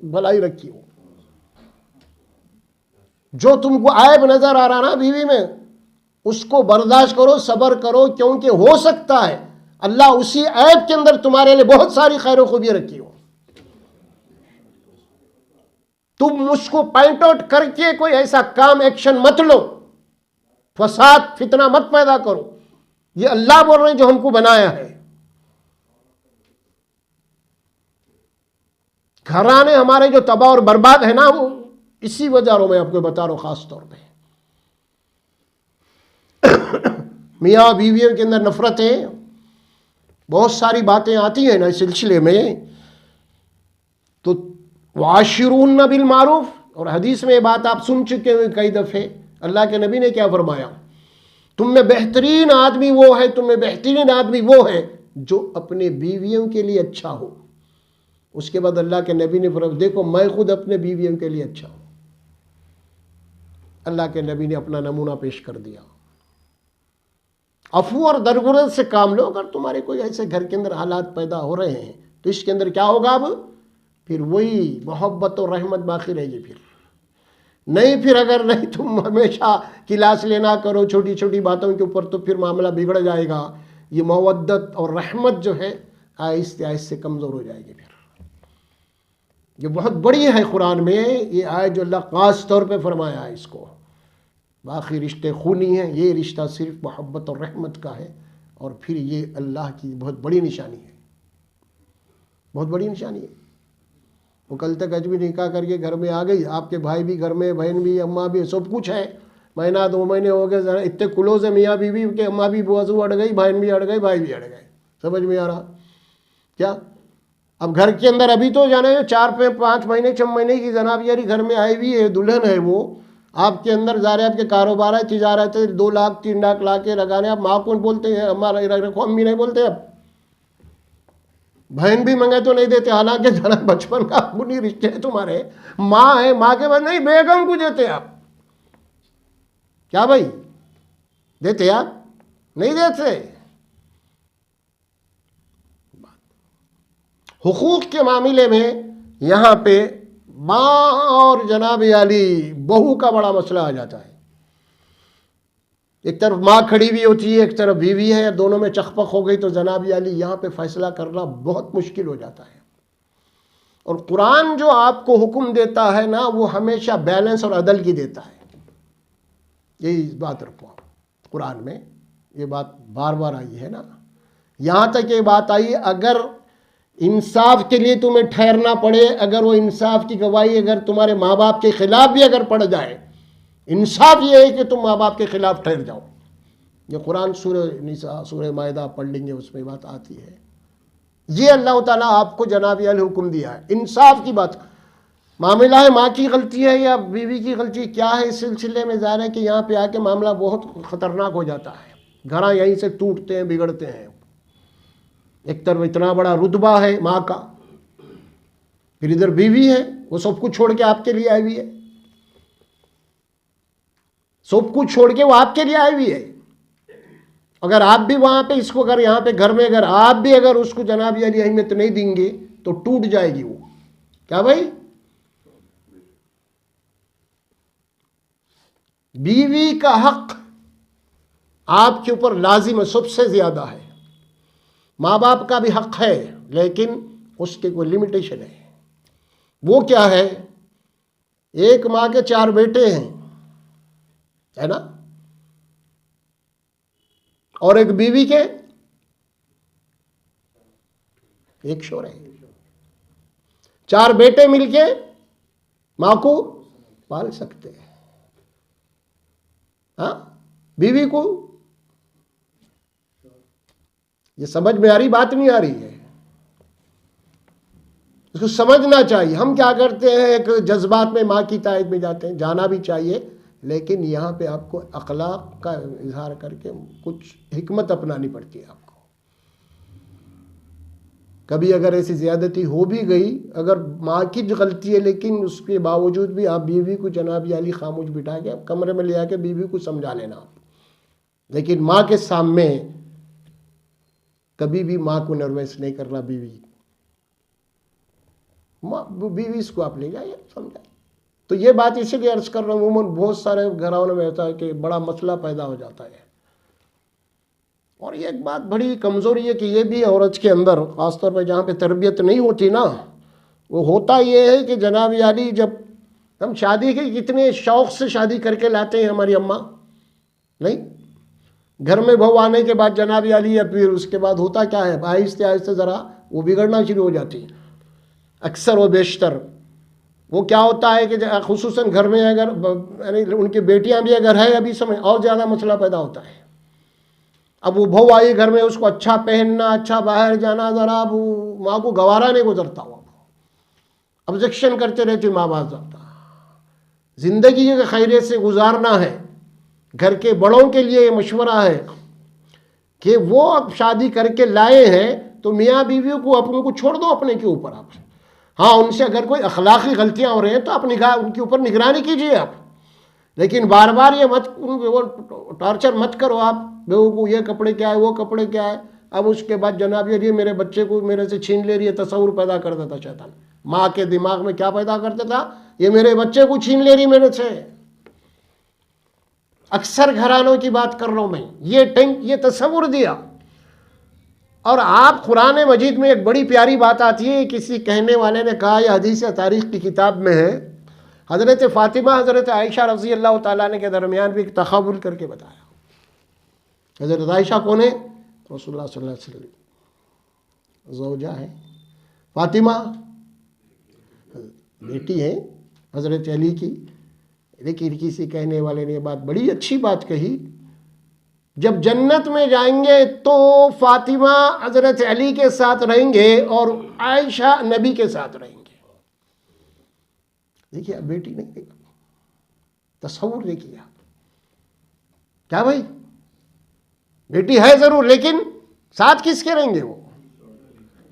بھلائی رکھی ہو۔ جو تم کو عیب نظر آ رہا نا بیوی میں، اس کو برداشت کرو، صبر کرو، کیونکہ ہو سکتا ہے اللہ اسی عیب کے اندر تمہارے لیے بہت ساری خیر و خوبی رکھی ہو۔ تم اس کو پوائنٹ آؤٹ کر کے کوئی ایسا کام، ایکشن مت لو، فساد فتنہ مت پیدا کرو، یہ اللہ بول رہے ہیں جو ہم کو بنایا ہے۔ گھرانے ہمارے جو تباہ اور برباد ہے نا، وہ اسی وجہ رو میں آپ کو بتا رہا ہوں، خاص طور پہ میاں بیویوں کے اندر نفرتیں، بہت ساری باتیں آتی ہیں نا اس سلسلے میں۔ تو وَعَاشِرُوهُنَّ بِالْمَعْرُوفِ، اور حدیث میں یہ بات آپ سن چکے ہوئے کئی دفعے، اللہ کے نبی نے کیا فرمایا، تم میں بہترین آدمی وہ ہے، تم میں بہترین آدمی وہ ہے جو اپنے بیویوں کے لیے اچھا ہو۔ اس کے بعد اللہ کے نبی نے فرمایا، دیکھو میں خود اپنے بیویوں کے لیے اچھا ہوں۔ اللہ کے نبی نے اپنا نمونہ پیش کر دیا۔ عفو اور درگزر سے کام لو۔ اگر تمہارے کوئی ایسے گھر کے اندر حالات پیدا ہو رہے ہیں تو اس کے اندر کیا ہوگا، اب پھر وہی محبت اور رحمت باقی رہے گی۔ پھر نہیں، پھر اگر نہیں تم ہمیشہ کلاس لینا کرو چھوٹی چھوٹی باتوں کے اوپر، تو پھر معاملہ بگڑ جائے گا۔ یہ مودت اور رحمت جو ہے آہستہ آہستہ کمزور ہو جائے گی۔ پھر یہ بہت بڑی ہے قرآن میں یہ آیت جو اللہ خاص طور پہ فرمایا ہے اس کو۔ باقی رشتے خونی ہیں، یہ رشتہ صرف محبت اور رحمت کا ہے، اور پھر یہ اللہ کی بہت بڑی نشانی ہے، بہت بڑی نشانی ہے۔ وہ کل تک اجبی نکاح کر کے گھر میں آ گئی، آپ کے بھائی بھی گھر میں، بہن بھی، اماں بھی، سب کچھ ہے، مہینہ 2 مہینے ہو گئے، اتنے کلوز ہے میاں بیوی کہ اماں بھی بوزو اڑ گئی، بہن بھی اڑ گئی، بھائی بھی اڑ گئے۔ سمجھ میں آ رہا کیا؟ اب گھر کے اندر ابھی تو جانے 4-5 مہینے 6 مہینے کی جناب یاری گھر میں آئی ہوئی ہے، دلہن ہے وہ، آپ کے اندر ظاہر آپ کے کاروبار ہے، تجارت ہے، 2 لاکھ 3 لاکھ لا کے لگانے، آپ ماں کو بولتے ہیں ہمارا رکھو، امی نہیں بولتے، اب بہن بھی منگے تو نہیں دیتے، حالانکہ جناب بچپن کا بنی رشتے ہیں تمہارے، ماں ہے، ماں کے بعد نہیں، بیگم کو دیتے آپ، کیا بھائی دیتے آپ؟ نہیں دیتے۔ حقوق کے معاملے میں یہاں پہ ماں اور جناب عالی بہو کا بڑا مسئلہ آ جاتا ہے۔ ایک طرف ماں کھڑی ہوئی ہوتی ہے، ایک طرف بیوی ہے، دونوں میں چخپخ ہو گئی تو جناب عالی یہاں پہ فیصلہ کرنا بہت مشکل ہو جاتا ہے۔ اور قرآن جو آپ کو حکم دیتا ہے نا، وہ ہمیشہ بیلنس اور عدل کی دیتا ہے۔ یہی بات رکھو آپ، قرآن میں یہ بات بار بار آئی ہے نا، یہاں تک یہ بات آئی، اگر انصاف کے لیے تمہیں ٹھہرنا پڑے، اگر وہ انصاف کی گواہی اگر تمہارے ماں باپ کے خلاف بھی اگر پڑ جائے، انصاف یہ ہے کہ تم ماں باپ کے خلاف ٹھہر جاؤ۔ یہ قرآن سورہ نساء، سورہ مائدہ پڑھ لیں گے، اس میں بات آتی ہے۔ یہ اللہ تعالیٰ آپ کو جناب علی حکم دیا ہے، انصاف کی بات۔ معاملہ ہے ماں کی غلطی ہے یا بیوی کی غلطی کیا ہے، اس سلسلے میں ظاہر ہے کہ یہاں پہ آ کے معاملہ بہت خطرناک ہو جاتا ہے، گھر یہیں سے ٹوٹتے ہیں، بگڑتے ہیں۔ ایک طرف اتنا بڑا رتبہ ہے ماں کا، پھر ادھر بیوی ہے، وہ سب کچھ چھوڑ کے آپ کے لیے آئی ہوئی ہے، سب کچھ چھوڑ کے وہ آپ کے لیے آئی ہوئی ہے۔ اگر آپ بھی وہاں پہ اس کو اگر یہاں پہ گھر میں اگر آپ بھی اگر اس کو جناب علی اہمیت نہیں دیں گے تو ٹوٹ جائے گی وہ۔ کیا بھائی؟ بیوی کا حق آپ کے اوپر لازم ہے، سب سے زیادہ ہے۔ ماں باپ کا بھی حق ہے لیکن اس کے کوئی لمیٹیشن ہے۔ وہ کیا ہے؟ ایک ماں کے 4 بیٹے ہیں، ہے نا، اور ایک بیوی کے ایک شوہر ہے، 4 بیٹے مل کے ماں کو پال سکتے ہیں۔ ہاں، بیوی کو یہ سمجھ میں آ رہی بات نہیں آ رہی ہے، اس کو سمجھنا چاہیے۔ ہم کیا کرتے ہیں، ایک جذبات میں ماں کی تائید میں جاتے ہیں، جانا بھی چاہیے لیکن یہاں پہ آپ کو اخلاق کا اظہار کر کے کچھ حکمت اپنانی پڑتی ہے آپ کو۔ کبھی اگر ایسی زیادتی ہو بھی گئی، اگر ماں کی غلطی ہے لیکن اس کے باوجود بھی آپ بیوی کو جناب علی خاموش بٹھا کے کمرے میں لے آ کے بیوی کو سمجھا لینا، لیکن ماں کے سامنے کبھی بھی ماں کو نروس نہیں کرنا۔ بیوی اس کو آپ لے جائیے، سمجھائیے۔ تو یہ بات اسی لیے عرض کر رہا ہوں، عموماً بہت سارے گھروں میں ہوتا ہے کہ بڑا مسئلہ پیدا ہو جاتا ہے، اور یہ ایک بات بڑی کمزوری ہے کہ یہ بھی عورت کے اندر خاص طور پہ جہاں پہ تربیت نہیں ہوتی نا، وہ ہوتا یہ ہے کہ جناب علی جب ہم شادی کے کتنے شوق سے شادی کر کے لاتے ہیں ہماری اماں، نہیں، گھر میں بہو آنے کے بعد جناب علی یا پھر اس کے بعد ہوتا کیا ہے، آہستہ آہستہ ذرا وہ بگڑنا شروع ہو جاتی ہے۔ اکثر و بیشتر وہ کیا ہوتا ہے کہ خصوصاً گھر میں اگر یعنی ان کی بیٹیاں بھی اگر ہے ابھی سمجھ اور زیادہ مسئلہ پیدا ہوتا ہے۔ اب وہ بہو آئی گھر میں، اس کو اچھا پہننا، اچھا باہر جانا، ذرا اب ماں کو گوارا نہیں گزرتا ہوا، آبجیکشن کرتے رہتے ماں باپ زیادہ۔ زندگی کے خیریت سے گزارنا ہے، گھر کے بڑوں کے لیے یہ مشورہ ہے کہ وہ اب شادی کر کے لائے ہیں تو میاں بیوی کو اپنے کو چھوڑ دو اپنے کے اوپر آپ۔ ہاں، ان سے اگر کوئی اخلاقی غلطیاں ہو رہی ہیں تو آپ ان کے اوپر نگرانی کیجیے آپ، لیکن بار بار یہ مت ٹارچر مت کرو آپ بہو کو، یہ کپڑے کیا ہے، وہ کپڑے کیا ہے۔ اب اس کے بعد جناب یہ میرے بچے کو میرے سے چھین لے رہی ہے، تصور پیدا کرتا تھا شیطان ماں کے دماغ میں، کیا پیدا کرتا تھا، یہ میرے بچے کو چھین لے رہی میرے سے۔ اکثر گھرانوں کی بات کر رہا ہوں میں، یہ تصور دیا۔ اور آپ قرآن مجید میں ایک بڑی پیاری بات آتی ہے، کسی کہنے والے نے کہا، یہ حدیث تاریخ کی کتاب میں ہے، حضرت فاطمہ حضرت عائشہ رضی اللہ تعالیٰ عنہ کے درمیان بھی ایک تقابل کر کے بتایا۔ حضرت عائشہ کون ہے؟ رسول اللہ صلی اللہ علیہ وسلم زوجہ ہے، فاطمہ بیٹی ہے حضرت علی کی۔ لیکن کسی کہنے والے نے یہ بات بڑی اچھی بات کہی، جب جنت میں جائیں گے تو فاطمہ حضرت علی کے ساتھ رہیں گے اور عائشہ نبی کے ساتھ رہیں گے۔ دیکھیے اب بیٹی نہیں دیکھا، تصور دیکھیے آپ، کیا بھائی، بیٹی ہے ضرور لیکن ساتھ کس کے رہیں گے؟ وہ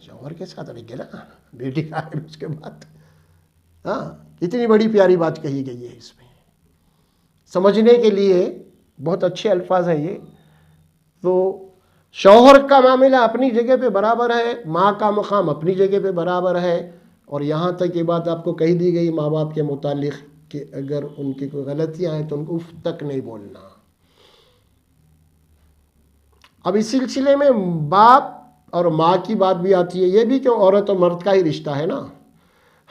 شوہر کے ساتھ رہیں گے نا، بیٹی کا ہے اس کے بعد۔ ہاں، اتنی بڑی پیاری بات کہی گئی ہے، اس میں سمجھنے کے لیے بہت اچھے الفاظ ہیں یہ۔ تو شوہر کا معاملہ اپنی جگہ پہ برابر ہے، ماں کا مقام اپنی جگہ پہ برابر ہے، اور یہاں تک یہ بات آپ کو کہی دی گئی ماں باپ کے متعلق کہ اگر ان کی کوئی غلطیاں ہیں تو ان کو اف تک نہیں بولنا۔ اب اس سلسلے میں باپ اور ماں کی بات بھی آتی ہے، یہ بھی کہ عورت اور مرد کا ہی رشتہ ہے نا۔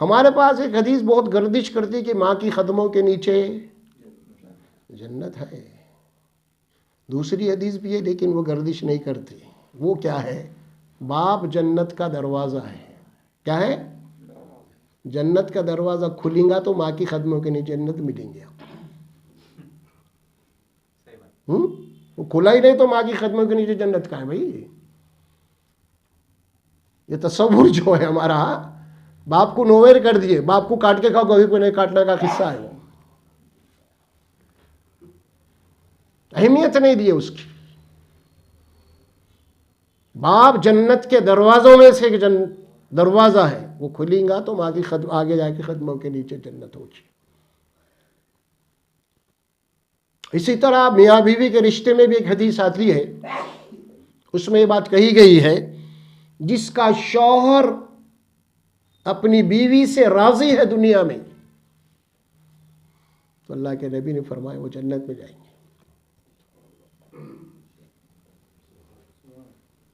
ہمارے پاس ایک حدیث بہت گردش کرتی کہ ماں کی قدموں کے نیچے جنت ہے، دوسری حدیث بھی ہے لیکن وہ گردش نہیں کرتی۔ وہ کیا ہے؟ باپ جنت کا دروازہ ہے۔ کیا ہے؟ جنت کا دروازہ کھلیں گا تو ماں کی قدموں کے نیچے جنت ملیں گے۔ وہ کھلا ہی نہیں تو ماں کی قدموں کے نیچے جنت کا ہے بھائی۔ یہ تصور جو ہے ہمارا، باپ کو نویر کر دیے، باپ کو کاٹ کے کھاؤ، کبھی کو نہیں کاٹنے کا قصہ ہے وہ، اہمیت نہیں دی اس کی۔ باپ جنت کے دروازوں میں سے ایک دروازہ ہے، وہ کھلیں گا تو آگے جا کے قدموں کے نیچے جنت ہوگی۔ اسی طرح میاں بیوی کے رشتے میں بھی ایک حدیث آتی ہے، اس میں یہ بات کہی گئی ہے، جس کا شوہر اپنی بیوی سے راضی ہے دنیا میں، تو اللہ کے نبی نے فرمایا وہ جنت میں جائیں گے،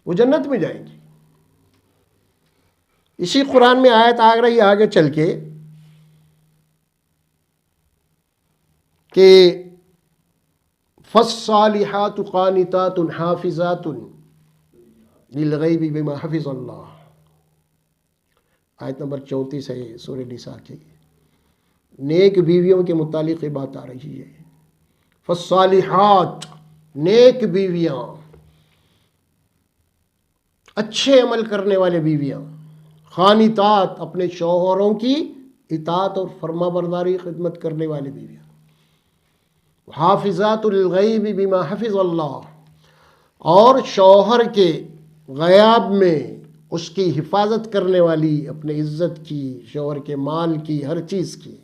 وہ جنت میں جائیں گے۔ اسی قرآن میں آیت آ رہی ہے آگے چل کے کہ فالصالحات قانتات حافظات للغیب بما حفظ اللہ، آیت نمبر 34 ہے سورہ نساء کی۔ نیک بیویوں کے متعلق یہ بات آ رہی ہے، فالصالحات، نیک بیویاں، اچھے عمل کرنے والے بیویاں، قانتات، اپنے شوہروں کی اطاعت اور فرما برداری خدمت کرنے والی بیویاں، حافظات للغیب بما حفظ اللہ، اور شوہر کے غیاب میں اس کی حفاظت کرنے والی، اپنے عزت کی، شوہر کے مال کی، ہر چیز کی،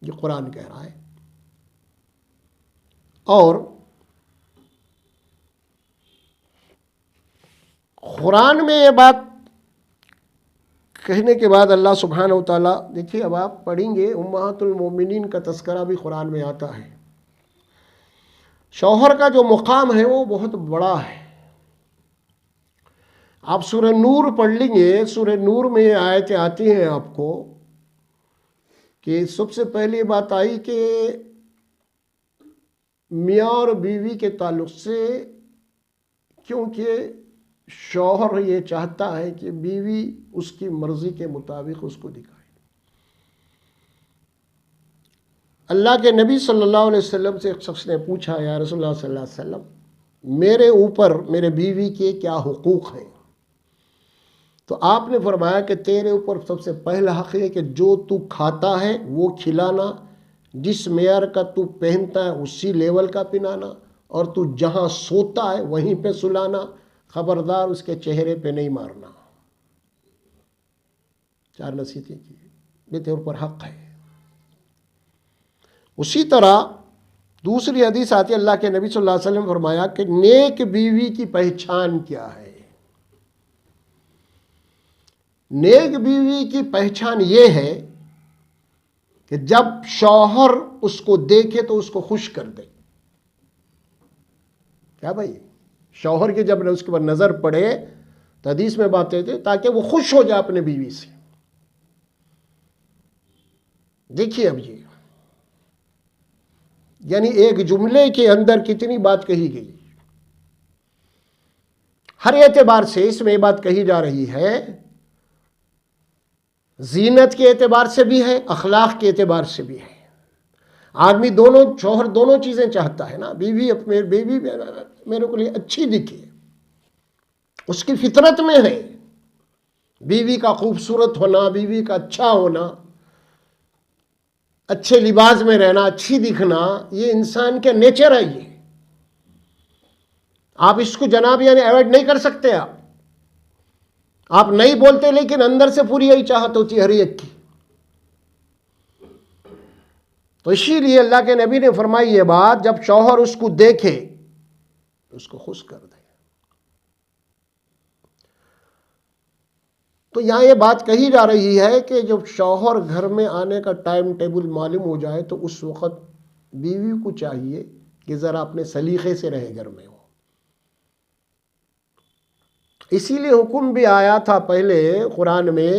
یہ قرآن کہہ رہا ہے۔ اور قرآن میں یہ بات کہنے کے بعد اللہ سبحانہ و تعالیٰ، دیکھیے اب آپ پڑھیں گے امہات المومنین کا تذکرہ بھی قرآن میں آتا ہے، شوہر کا جو مقام ہے وہ بہت بڑا ہے۔ آپ سورہ نور پڑھ لیں گے، سورہ نور میں یہ آیتیں آتی ہیں آپ کو کہ سب سے پہلی بات آئی کہ میاں اور بیوی کے تعلق سے، کیونکہ شوہر یہ چاہتا ہے کہ بیوی اس کی مرضی کے مطابق اس کو دکھائے۔ اللہ کے نبی صلی اللہ علیہ وسلم سے ایک شخص نے پوچھا، یا رسول اللہ صلی اللہ علیہ وسلم، میرے اوپر میرے بیوی کے کیا حقوق ہیں؟ تو آپ نے فرمایا کہ تیرے اوپر سب سے پہلا حق ہے کہ جو تو کھاتا ہے وہ کھلانا، جس معیار کا تو پہنتا ہے اسی لیول کا پہنانا، اور تو جہاں سوتا ہے وہیں پہ سلانا، خبردار اس کے چہرے پہ نہیں مارنا۔ 4 نصیحتیں کی، یہ تیرے اوپر حق ہے۔ اسی طرح دوسری حدیث آتی ہے، اللہ کے نبی صلی اللہ علیہ وسلم نے فرمایا کہ نیک بیوی کی پہچان کیا ہے؟ نیک بیوی کی پہچان یہ ہے کہ جب شوہر اس کو دیکھے تو اس کو خوش کر دے۔ کیا بھائی؟ شوہر کی جب اس کے اوپر نظر پڑے تو حدیث میں باتیں تھے تاکہ وہ خوش ہو جائے اپنے بیوی سے۔ دیکھیے اب یہ یعنی ایک جملے کے اندر کتنی بات کہی گئی، ہر اعتبار سے اس میں یہ بات کہی جا رہی ہے، زینت کے اعتبار سے بھی ہے، اخلاق کے اعتبار سے بھی ہے۔ آدمی دونوں، شوہر دونوں چیزیں چاہتا ہے نا، بیوی میرے کو لیے اچھی دکھے، اس کی فطرت میں ہے، بیوی کا خوبصورت ہونا، بیوی کا اچھا ہونا، اچھے لباس میں رہنا، اچھی دکھنا، یہ انسان کے نیچر ہے۔ یہ آپ اس کو جناب یعنی ایوائڈ نہیں کر سکتے، آپ نہیں بولتے لیکن اندر سے پوری یہی چاہت ہوتی ہے ہر ایک کی۔ تو اسی لیے اللہ کے نبی نے فرمائی یہ بات، جب شوہر اس کو دیکھے تو اس کو خوش کر دے۔ تو یہاں یہ بات کہی جا رہی ہے کہ جب شوہر گھر میں آنے کا ٹائم ٹیبل معلوم ہو جائے تو اس وقت بیوی کو چاہیے کہ ذرا اپنے سلیقے سے رہے گھر میں ہو۔ اسی لیے حکم بھی آیا تھا پہلے قرآن میں،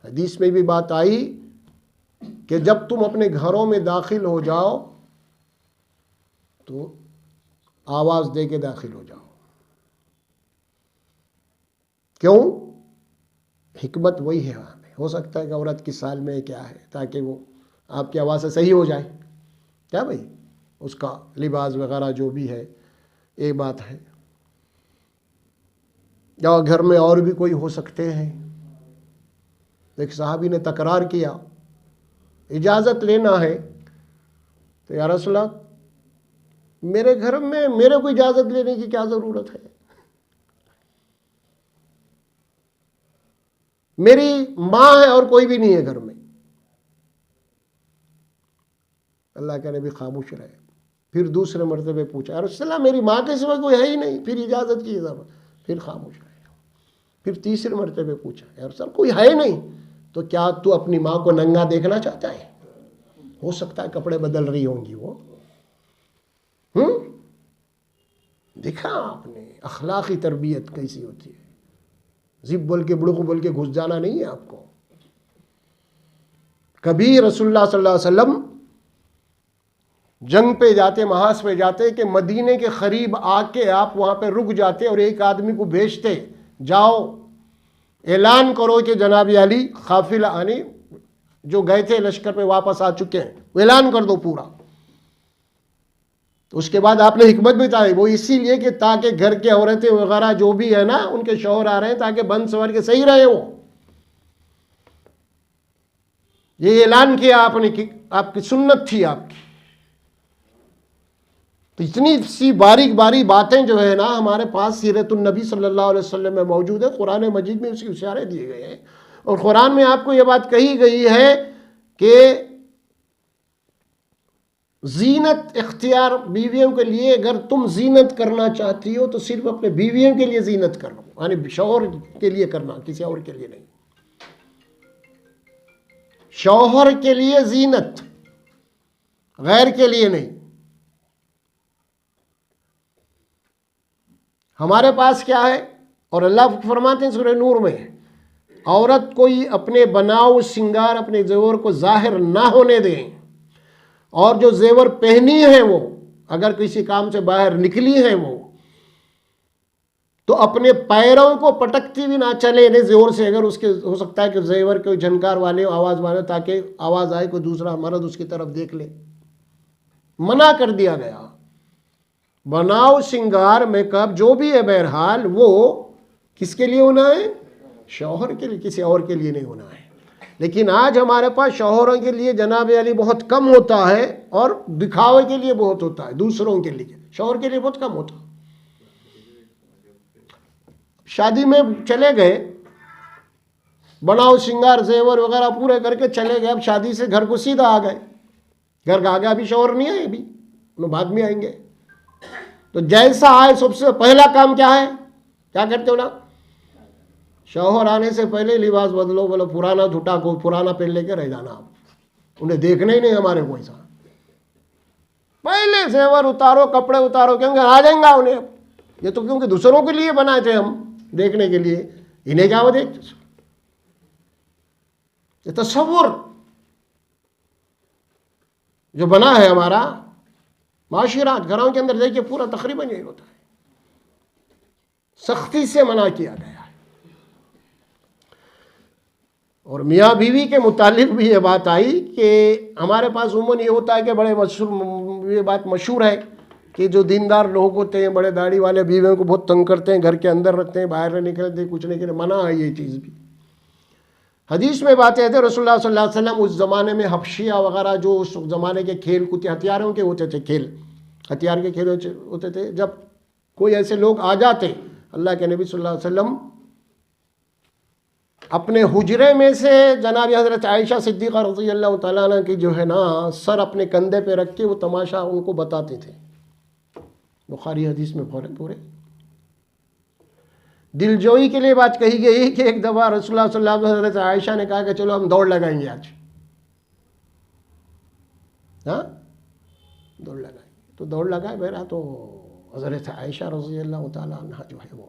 حدیث میں بھی بات آئی کہ جب تم اپنے گھروں میں داخل ہو جاؤ تو آواز دے کے داخل ہو جاؤ۔ کیوں؟ حکمت وہی ہے وہاں پہ۔ ہو سکتا ہے کہ عورت کی سال میں کیا ہے تاکہ وہ آپ کی آواز سے صحیح ہو جائے، کیا بھائی، اس کا لباس وغیرہ جو بھی ہے، ایک بات ہے۔ یا گھر میں اور بھی کوئی ہو سکتے ہیں؟ ایک صحابی نے تکرار کیا، اجازت لینا ہے تو یا رسول اللہ میرے گھر میں میرے کو اجازت لینے کی کیا ضرورت ہے؟ میری ماں ہے اور کوئی بھی نہیں ہے گھر میں۔ اللہ کے نبی خاموش رہے۔ پھر دوسرے مرتبے پوچھا، یا رسول اللہ میری ماں کے سوا کوئی ہے ہی نہیں، پھر اجازت کی ضرورت؟ پھر خاموش رہے۔ پھر تیسرے مرتبے پوچھا، یا رسول اللہ کوئی ہے نہیں تو کیا تو اپنی ماں کو ننگا دیکھنا چاہتا ہے؟ ہو سکتا ہے کپڑے بدل رہی ہوں گی وہ۔ دیکھا آپ نے اخلاقی تربیت کیسی ہوتی ہے؟ زب بول کے بڑک بول کے گھس جانا نہیں ہے آپ کو۔ کبھی رسول اللہ صلی اللہ علیہ وسلم جنگ پہ جاتے، محاذ پہ جاتے کہ مدینے کے قریب آ کے آپ وہاں پہ رک جاتے اور ایک آدمی کو بھیجتے، جاؤ اعلان کرو کہ جناب علی قافلہ آنی جو گئے تھے لشکر پہ واپس آ چکے ہیں، وہ اعلان کر دو پورا۔ تو اس کے بعد آپ نے حکمت بتائی، وہ اسی لیے کہ تاکہ گھر کے عورتیں وغیرہ جو بھی ہے نا ان کے شوہر آ رہے ہیں تاکہ بند سور کے صحیح رہے وہ۔ یہ اعلان کیا آپ نے، آپ کی سنت تھی آپ کی۔ تو اتنی سی باریک باریک باتیں جو ہے نا ہمارے پاس سیرت النبی صلی اللہ علیہ وسلم میں موجود ہے، قرآن مجید میں اس کے اشارے دیے گئے ہیں، اور قرآن میں آپ کو یہ بات کہی گئی ہے کہ زینت اختیار بیویوں کے لیے، اگر تم زینت کرنا چاہتی ہو تو صرف اپنے بیویوں کے لیے زینت کرو، یعنی شوہر کے لیے کرنا، کسی اور کے لیے نہیں۔ شوہر کے لیے زینت، غیر کے لیے نہیں۔ ہمارے پاس کیا ہے، اور اللہ فرماتے ہیں سورہ نور میں، عورت کوئی اپنے بناؤ سنگار اپنے زیور کو ظاہر نہ ہونے دیں، اور جو زیور پہنی ہے وہ اگر کسی کام سے باہر نکلی ہے وہ تو اپنے پیروں کو پٹکتی بھی نہ چلے زور سے، اگر اس کے ہو سکتا ہے کہ زیور کوئی جھنکار والے آواز والے تاکہ آواز آئے کوئی دوسرا مرد اس کی طرف دیکھ لے، منع کر دیا گیا۔ بناؤ سنگار میک اپ جو بھی ہے بہرحال وہ کس کے لیے ہونا ہے؟ شوہر کے لیے، کسی اور کے لیے نہیں ہونا ہے۔ لیکن آج ہمارے پاس شوہروں کے لیے جناب علی بہت کم ہوتا ہے اور دکھاوے کے لیے بہت ہوتا ہے، دوسروں کے لیے، شوہر کے لیے بہت کم ہوتا ہے۔ شادی میں چلے گئے، بناؤ سنگار زیور وغیرہ پورے کر کے چلے گئے، اب شادی سے گھر کو سیدھا آ گئے، گھر کا آگے ابھی شوہر نہیں آئے، ابھی انہوں بعد میں آئیں گے۔ تو جیسا آئے سب سے پہلا کام کیا ہے؟ کیا کرتے ہو نا؟ شوہر آنے سے پہلے لباس بدلو، بولو پرانا جھوٹا کو پرانا پہن لے کے رہ جانا، آپ انہیں دیکھنا ہی نہیں ہمارے کو ایسا۔ پہلے زیور اتارو، کپڑے اتارو، کیونکہ آ جائیں گا انہیں، یہ تو کیونکہ دوسروں کے لیے بنائے تھے ہم دیکھنے کے لیے، انہیں کیا وہ دیکھ۔ یہ تصور جو بنا ہے ہمارا معاشرات گھروں کے اندر، دیکھیے پورا تقریباً یہی ہوتا ہے، سختی سے منع کیا گیا ہے۔ اور میاں بیوی کے متعلق بھی یہ بات آئی کہ ہمارے پاس عموماً یہ ہوتا ہے کہ بڑے یہ بات مشہور ہے کہ جو دیندار لوگ ہوتے ہیں بڑے داڑھی والے بیویوں کو بہت تنگ کرتے ہیں، گھر کے اندر رکھتے ہیں، باہر نہیں نکلتے، کچھ نہیں کرتے، منع ہے یہ چیز بھی۔ حدیث میں باتیں ہیں رسول اللہ صلی اللہ علیہ وسلم اس زمانے میں حبشیہ وغیرہ جو اس زمانے کے کھیل کود ہتھیاروں کے ہوتے تھے، کھیل ہتھیار کے کھیل ہوتے تھے، جب کوئی ایسے لوگ آ جاتے، اللہ کے نبی صلی اللہ علیہ وسلم اپنے حجرے میں سے جناب حضرت عائشہ صدیقہ رضی اللہ تعالیٰ عنہ کی جو ہے نا سر اپنے کندھے پہ رکھ کے وہ تماشا ان کو بتاتے تھے۔ بخاری حدیث میں پورے دل جوئی کے لیے بات کہی گئی کہ ایک دفعہ رسول اللہ صلی اللہ علیہ وسلم حضرت عائشہ نے کہا کہ چلو ہم دوڑ لگائیں گے آج، ہاں دوڑ لگائیں گے، تو دوڑ لگائے میرا، تو حضرت عائشہ رضی اللہ تعالیٰ عنہ جو ہے وہ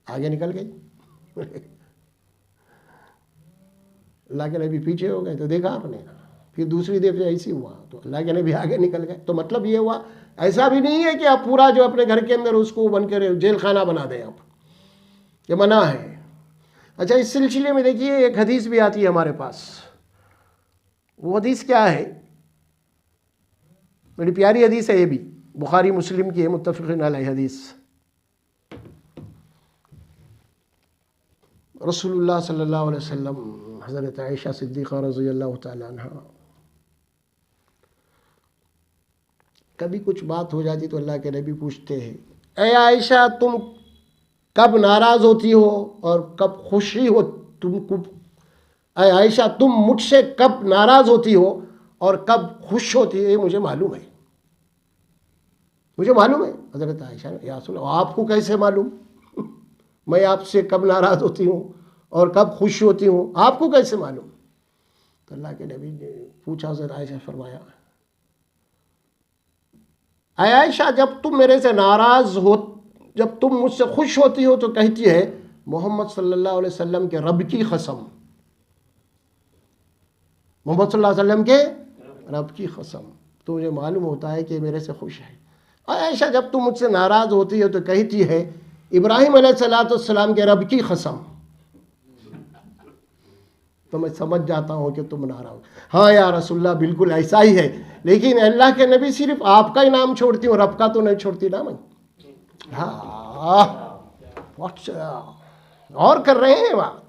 آگے نکل گئی، اللہ کے نبی پیچھے ہو گئے، تو دیکھا آپ نے، پھر دوسری دفعہ ایسی ہوا تو اللہ کے نبی آگے نکل گئے۔ تو مطلب یہ ہوا، ایسا بھی نہیں ہے کہ آپ پورا جو اپنے گھر کے اندر اس کو بن کے جیل خانہ بنا دیں، آپ یہ منع ہے۔ اچھا اس سلسلے میں دیکھیے ایک حدیث بھی آتی ہے ہمارے پاس، وہ حدیث کیا ہے؟ بڑی پیاری حدیث ہے، یہ بھی بخاری مسلم کی ہے، متفقین علیہ حدیث۔ رسول اللہ صلی اللہ علیہ وسلم حضرت عائشہ صدیقہ رضی اللہ تعالیٰ عنہ کبھی کچھ بات ہو جاتی تو اللہ کے نبی پوچھتے ہیں، اے عائشہ تم کب ناراض ہوتی ہو اور کب خوشی ہو، اے عائشہ تم مجھ سے کب ناراض ہوتی ہو اور کب خوش ہوتی ہے، یہ مجھے معلوم ہے، مجھے معلوم ہے۔ حضرت عائشہ نے یا سنو آپ کو کیسے معلوم میں آپ سے کب ناراض ہوتی ہوں اور کب خوش ہوتی ہوں، آپ کو کیسے معلوم؟ تو اللہ کے نبی نے پوچھا، حضرت عائشہ فرمایا، اے عائشہ جب تم میرے سے ناراض ہو، جب تم مجھ سے خوش ہوتی ہو تو کہتی ہے محمد صلی اللہ علیہ وسلم کے رب کی قسم، محمد صلی اللہ علیہ وسلم کے رب کی قسم، تو مجھے معلوم ہوتا ہے کہ میرے سے خوش ہے۔ اے عائشہ جب تم مجھ سے ناراض ہوتی ہے تو کہتی ہے ابراہیم علیہ السلام کے رب کی قسم، تو میں سمجھ جاتا ہوں کہ تم ناراض ہو۔ ہاں یا رسول اللہ بالکل ایسا ہی ہے، لیکن اللہ کے نبی صرف آپ کا ہی نام چھوڑتی ہوں، رب کا تو نہیں چھوڑتی نا میں۔ ہاں اور کر رہے ہیں بات،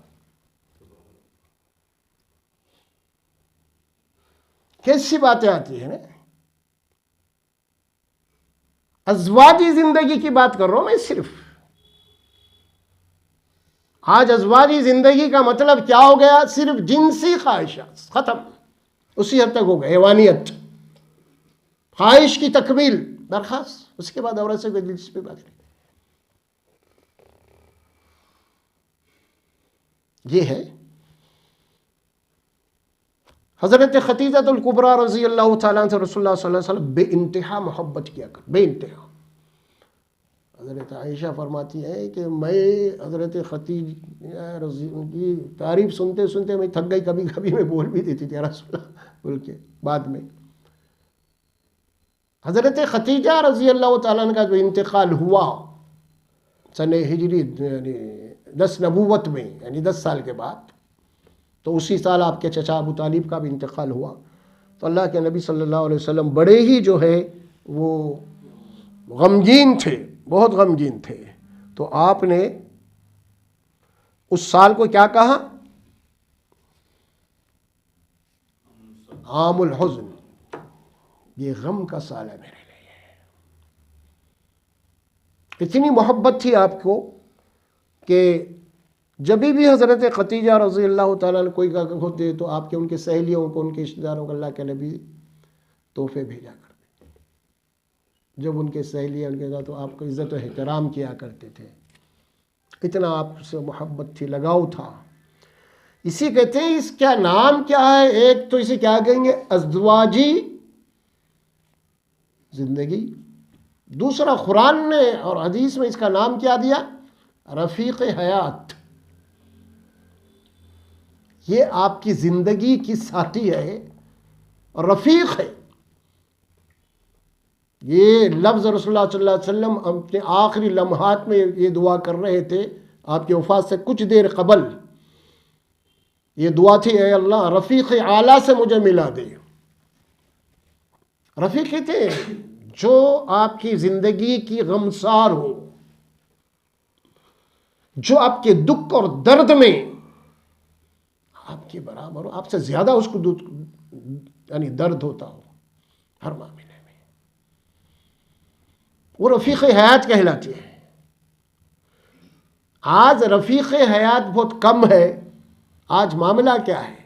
کیسی باتیں آتی ہیں نا، ازواجی زندگی کی بات کر رہا ہوں میں صرف۔ آج ازواجی زندگی کا مطلب کیا ہو گیا؟ صرف جنسی خواہشات، ختم، اسی حد تک ہو گیا، حیوانیت، خواہش کی تکمیل درخواست، اس کے بعد عورت سے کوئی دلچسپی بات نہیں۔ یہ ہے حضرت خدیجہ الکبریٰ رضی اللہ تعالیٰ عنہ سے رسول اللہ صلی اللہ علیہ وسلم بے انتہا محبت کیا کر، بے انتہا۔ حضرت عائشہ فرماتی ہے کہ میں حضرت خدیجہ رضی اللہ کی تعریف سنتے سنتے میں تھک گئی، کبھی کبھی میں بول بھی دیتی تھی یا رسول اللہ بول کے۔ بعد میں حضرت خدیجہ رضی اللہ تعالیٰ عنہ کا جو انتقال ہوا سن ہجری یعنی 10 نبوت میں، یعنی 10 سال کے بعد، تو اسی سال آپ کے چچا ابو طالب کا بھی انتقال ہوا، تو اللہ کے نبی صلی اللہ علیہ وسلم بڑے ہی جو ہے وہ غمگین تھے، بہت غمگین تھے۔ تو آپ نے اس سال کو کیا کہا؟ عام الحزن، یہ غم کا سال ہے میرے لیے۔ اتنی محبت تھی آپ کو کہ جب بھی حضرت خدیجہ رضی اللہ تعالیٰ نے کوئی ہوتے تو آپ کے ان کے سہیلیوں کو، ان کے رشتہ داروں کو اللہ کے نبی تحفے بھیجا کرتے، جب ان کے سہیلیاں ان کے ساتھ تو آپ کو عزت و احترام کیا کرتے تھے، اتنا آپ سے محبت تھی، لگاؤ تھا۔ اسی کہتے ہیں، اس کا نام کیا ہے؟ ایک تو اسے کیا کہیں گے؟ ازدواجی زندگی۔ دوسرا قرآن نے اور حدیث میں اس کا نام کیا دیا؟ رفیق حیات۔ یہ آپ کی زندگی کی ساتھی ہے اور رفیق ہے۔ یہ لفظ رسول اللہ صلی اللہ علیہ وسلم اپنے آخری لمحات میں یہ دعا کر رہے تھے، آپ کی وفات سے کچھ دیر قبل یہ دعا تھی، اے اللہ رفیق اعلیٰ سے مجھے ملا دے۔ رفیق تھے جو آپ کی زندگی کی غمسار ہو، جو آپ کے دکھ اور درد میں آپ کے برابر ہو، آپ سے زیادہ اس کو یعنی درد ہوتا ہو ہر معاملے میں، وہ رفیق حیات کہلاتی ہے۔ آج رفیق حیات بہت کم ہے۔ آج معاملہ کیا ہے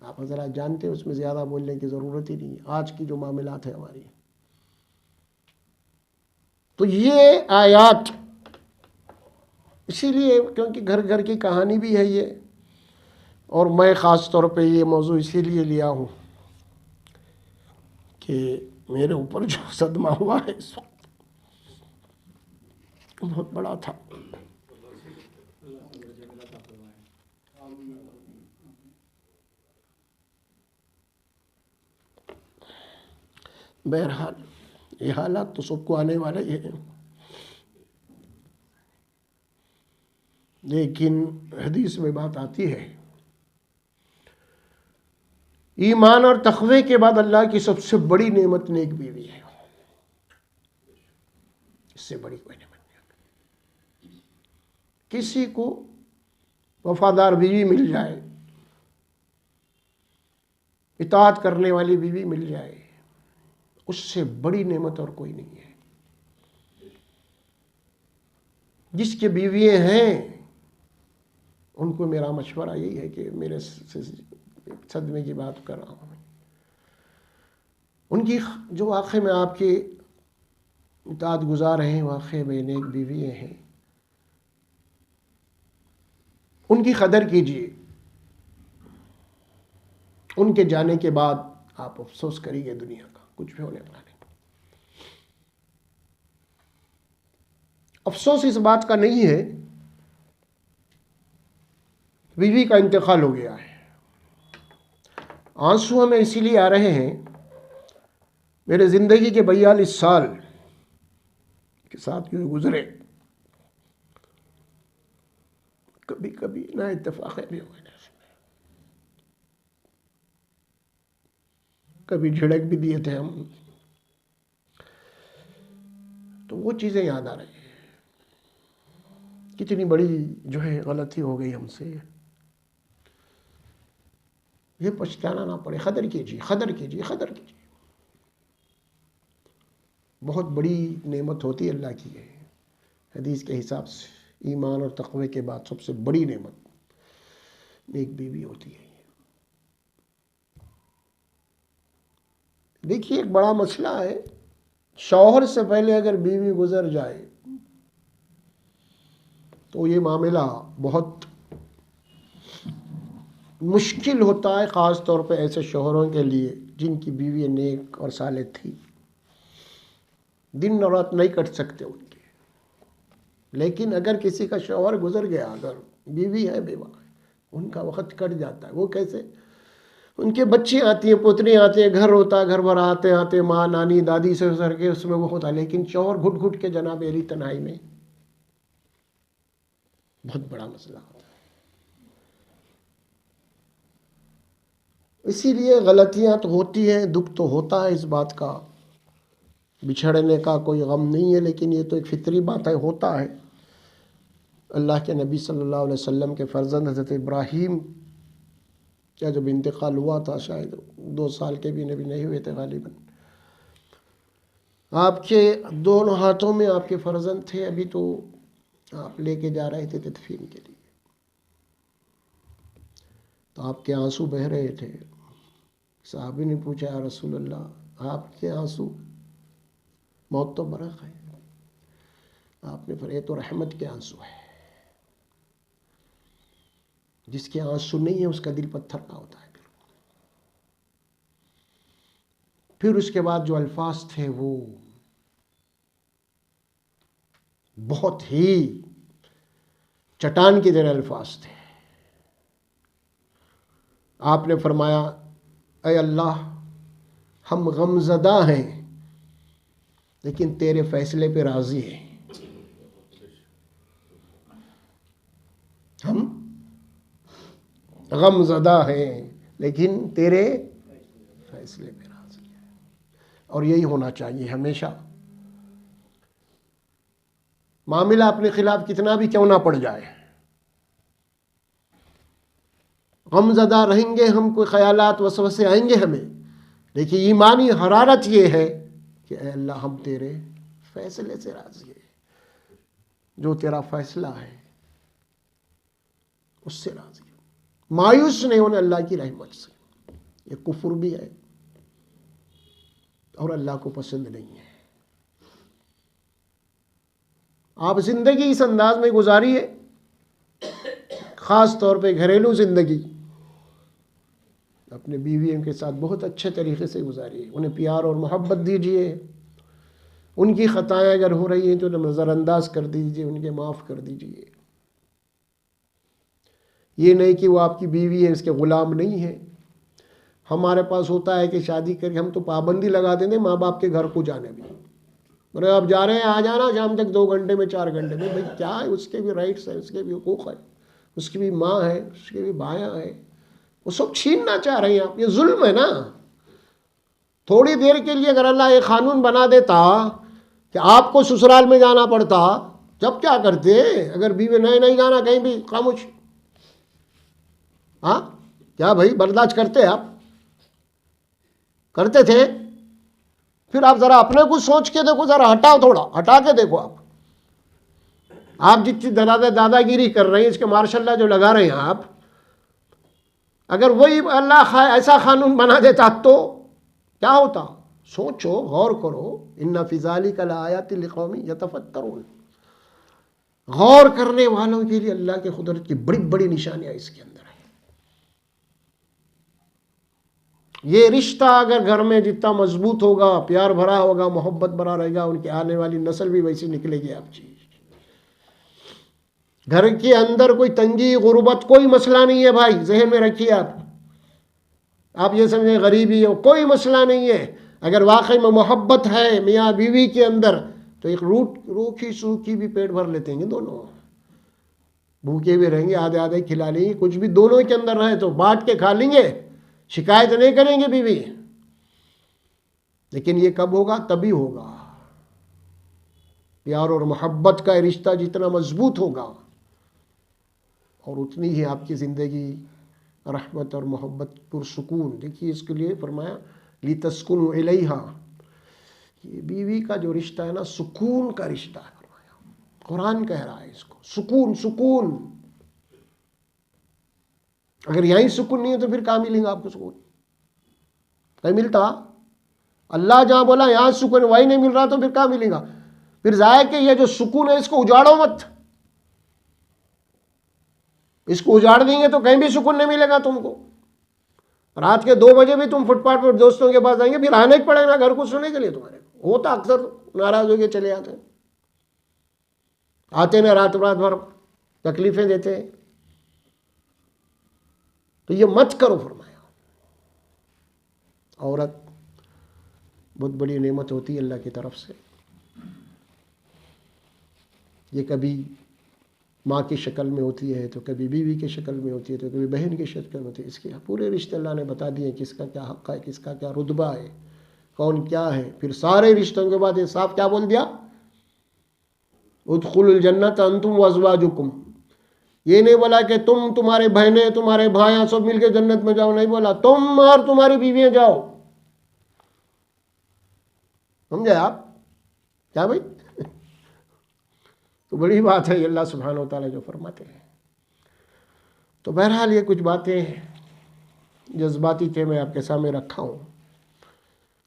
آپ حضرات جانتے ہیں، اس میں زیادہ بولنے کی ضرورت ہی نہیں ہے۔ آج کی جو معاملات ہیں ہماری، تو یہ آیات اسی لیے کیونکہ گھر گھر کی کہانی بھی ہے یہ، اور میں خاص طور پہ یہ موضوع اسی لیے لیا ہوں کہ میرے اوپر جو صدمہ ہوا ہے اس وقت بہت بڑا تھا۔ بہرحال یہ حالات تو سب کو آنے والے ہی ہیں، لیکن حدیث میں بات آتی ہے ایمان اور تقوی کے بعد اللہ کی سب سے بڑی نعمت نیک بیوی ہے، اس سے بڑی کوئی نعمت نہیں۔ کسی کو وفادار بیوی مل جائے، اطاعت کرنے والی بیوی مل جائے، اس سے بڑی نعمت اور کوئی نہیں ہے۔ جس کے بیوییں ہیں ان کو میرا مشورہ یہی ہے کہ میرے صدمے کی بات کر رہا ہوں، ان کی جو واقعے میں آپ کے اطاعت گزار ہیں، واقعے میں نیک بیوییں ہیں، ان کی قدر کیجیے۔ ان کے جانے کے بعد آپ افسوس کریے دنیا کا، کچھ بھی ہونے والا نہیں۔ افسوس اس بات کا نہیں ہے بیوی کا انتقال ہو گیا ہے، آنسو ہمیں اسی لیے آ رہے ہیں، میرے زندگی کے 42 سال کے ساتھ یوں گزرے، کبھی کبھی نا اتفاقیں بھی ہوئے، کبھی جھڑک بھی دیے تھے ہم، تو وہ چیزیں یاد آ رہی ہیں، کتنی بڑی جو ہے غلطی ہو گئی ہم سے، یہ پچھتانا نہ پڑے۔ قدر کیجیے، قدر کیجیے، قدر کیجیے، بہت بڑی نعمت ہوتی ہے اللہ کی ہے۔ حدیث کے حساب سے ایمان اور تقوی کے بعد سب سے بڑی نعمت ایک بیوی ہوتی ہے۔ دیکھیے ایک بڑا مسئلہ ہے، شوہر سے پہلے اگر بیوی گزر جائے تو یہ معاملہ بہت مشکل ہوتا ہے، خاص طور پہ ایسے شوہروں کے لیے جن کی بیوی نیک اور صالح تھی، دن اور رات نہیں کٹ سکتے ان کے۔ لیکن اگر کسی کا شوہر گزر گیا، اگر بیوی ہے بیوہ ہے، ان کا وقت کٹ جاتا ہے۔ وہ کیسے؟ ان کے بچے آتی ہیں، پوتری آتی ہیں، گھر ہوتا ہے، گھر بھر آتے آتے ماں نانی دادی سے سر کے اس میں وہ ہوتا ہے، لیکن شوہر گھٹ گھٹ کے جناب ایلی تنہائی میں بہت بڑا مسئلہ ہوتا ہے۔ اسی لیے غلطیاں تو ہوتی ہیں، دکھ تو ہوتا ہے اس بات کا، بچھڑنے کا کوئی غم نہیں ہے، لیکن یہ تو ایک فطری بات ہے، ہوتا ہے۔ اللہ کے نبی صلی اللہ علیہ وسلم کے فرزند حضرت ابراہیم کیا جب انتقال ہوا تھا، شاید 2 سال کے بھی نبی نہیں ہوئے تھے غالباً، آپ کے دونوں ہاتھوں میں آپ کے فرزند تھے، ابھی تو آپ لے کے جا رہے تھے تدفین کے لیے، تو آپ کے آنسو بہہ رہے تھے۔ صحابی نے پوچھا یا رسول اللہ آپ کے آنسو، موت تو برق ہے۔ آپ نے فرمایا یہ تو رحمت کے آنسو ہے، جس کے آنسو نہیں ہے اس کا دل پتھر کا ہوتا ہے۔ پھر اس کے بعد جو الفاظ تھے وہ بہت ہی چٹان کی طرح الفاظ تھے۔ آپ نے فرمایا اے اللہ ہم غمزدہ ہیں لیکن تیرے فیصلے پہ راضی ہیں، ہم غمزدہ ہیں لیکن تیرے فیصلے پہ راضی ہیں، اور یہی ہونا چاہیے ہمیشہ۔ معاملہ اپنے خلاف کتنا بھی کیوں نہ پڑ جائے، غمزدہ رہیں گے ہم، کوئی خیالات وسوسے آئیں گے ہمیں، لیکن ایمانی حرارت یہ ہے کہ اے اللہ ہم تیرے فیصلے سے راضی ہیں، جو تیرا فیصلہ ہے اس سے راضی ہیں، مایوس نہیں ہونے اللہ کی رحمت سے۔ یہ کفر بھی ہے اور اللہ کو پسند نہیں ہے۔ آپ زندگی اس انداز میں گزاریے، خاص طور پہ گھریلو زندگی اپنے بیویوں کے ساتھ بہت اچھے طریقے سے گزاریے، انہیں پیار اور محبت دیجیے، ان کی خطائیں اگر ہو رہی ہیں تو نظر انداز کر دیجیے، ان کے معاف کر دیجیے۔ یہ نہیں کہ وہ آپ کی بیوی ہے، اس کے غلام نہیں ہے۔ ہمارے پاس ہوتا ہے کہ شادی کر کے ہم تو پابندی لگا دیتے ماں باپ کے گھر کو جانے میں، بولے آپ جا رہے ہیں آ جانا شام تک 2 گھنٹے میں 4 گھنٹے میں، بھائی کیا ہے، اس کے بھی رائٹس ہیں، اس کے بھی حقوق ہیں، اس کی بھی ماں ہے، اس کے بھی بھائیاں ہیں، وہ سب چھیننا چاہ رہے ہیں آپ، یہ ظلم ہے نا۔ تھوڑی دیر کے لیے اگر اللہ یہ قانون بنا دیتا کہ آپ کو سسرال میں جانا پڑتا جب کیا کرتے اگر بیوی نہیں جانا کہیں بھی خاموش. ہاں کیا بھائی برداشت کرتے آپ؟ کرتے تھے؟ پھر آپ ذرا اپنے کو سوچ کے دیکھو، ذرا ہٹاؤ، تھوڑا ہٹا کے دیکھو. آپ جتنی دادا گیری کر رہے ہیں، اس کے ماشاء اللہ جو لگا رہے ہیں آپ، اگر وہی اللہ ایسا قانون بنا دیتا تو کیا ہوتا؟ سوچو، غور کرو. ان فی ذالک لآیات لقوم یتفکرون. غور کرنے والوں کے لیے اللہ کے قدرت کی بڑی بڑی نشانیاں اس کے اندر ہیں. یہ رشتہ اگر گھر میں جتنا مضبوط ہوگا، پیار بھرا ہوگا، محبت بھرا رہے گا، ان کی آنے والی نسل بھی ویسی نکلے گی. آپ چیز گھر کے اندر کوئی تنگی، غربت، کوئی مسئلہ نہیں ہے بھائی، ذہن میں رکھیے. آپ یہ سمجھیں غریبی ہے، کوئی مسئلہ نہیں ہے. اگر واقعی میں محبت ہے میاں بیوی کے اندر تو ایک روکھی سوکھی بھی پیٹ بھر لیتے ہیں دونوں. بھوکے بھی رہیں گے، آدھے آدھے کھلا لیں گے، کچھ بھی دونوں کے اندر رہے تو بانٹ کے کھا لیں گے، شکایت نہیں کریں گے بیوی. لیکن یہ کب ہوگا؟ تبھی ہوگا. پیار اور محبت کا رشتہ جتنا مضبوط ہوگا اور اتنی ہی آپ کی زندگی رحمت اور محبت پرسکون. دیکھیے اس کے لیے فرمایا لِتَسْكُنُوا إِلَيْهَا. یہ بیوی کا جو رشتہ ہے نا، سکون کا رشتہ ہے. قرآن کہہ رہا ہے اس کو سکون. سکون اگر یہیں سکون نہیں ہے تو پھر کہاں ملیں گا آپ کو سکون؟ کہیں ملتا؟ اللہ جہاں بولا یہاں سکون، وہی نہیں مل رہا تو پھر کہاں ملے گا؟ پھر ظاہر کہ یہ جو سکون ہے اس کو اجاڑو مت. اس کو اجاڑ دیں گے تو کہیں بھی سکون نہیں ملے گا تم کو. رات کے 2 بجے بھی تم فٹ پاتھ پر دوستوں کے پاس جائیں گے، پھر آنے کے پڑے گا گھر کو سونے کے لیے تمہارے. ہوتا اکثر ناراض ہو کے چلے آتے نا، رات بھر تکلیفیں دیتے ہیں. تو یہ مت کرو فرمایا. عورت بہت بڑی نعمت ہوتی ہے اللہ کی طرف سے. یہ کبھی ماں کی شکل میں ہوتی ہے، تو کبھی بیوی کی شکل میں ہوتی ہے، تو کبھی بہن کی شکل میں ہوتی ہے. اس کے پورے رشتے اللہ نے بتا دیے کس کا کیا حق ہے، کس کا کیا رتبہ ہے، کون کیا ہے. پھر سارے رشتوں کے بعد یہ صاف کیا بول دیا؟ ادخلوا الجنت انتم وازواجکم. یہ نہیں بولا کہ تم، تمہارے بہنیں، تمہارے بھائیاں سب مل کے جنت میں جاؤ. نہیں بولا تم اور تمہاری بیویاں جاؤ. سمجھے آپ کیا بھائی؟ تو بڑی بات ہے یہ اللہ سبحانہ و تعالیٰ جو فرماتے ہیں. تو بہرحال یہ کچھ باتیں جذباتی تھے، میں آپ کے سامنے رکھا ہوں.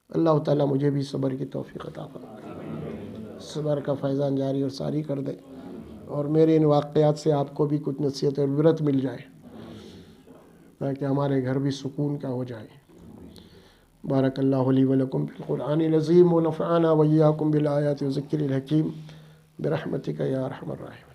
اللہ تعالیٰ مجھے بھی صبر کی توفیق عطا فرمائے، صبر کا فیضان جاری اور ساری کر دے، اور میرے ان واقعات سے آپ کو بھی کچھ نصیحت اور عبرت مل جائے، تاکہ ہمارے گھر بھی سکون کا ہو جائے. بارک اللہ لی ولکم فی القرآن العظیم ونفعنا وإیاکم بالآیات والذکر الحکیم برحمتک یا ارحم الراحمین.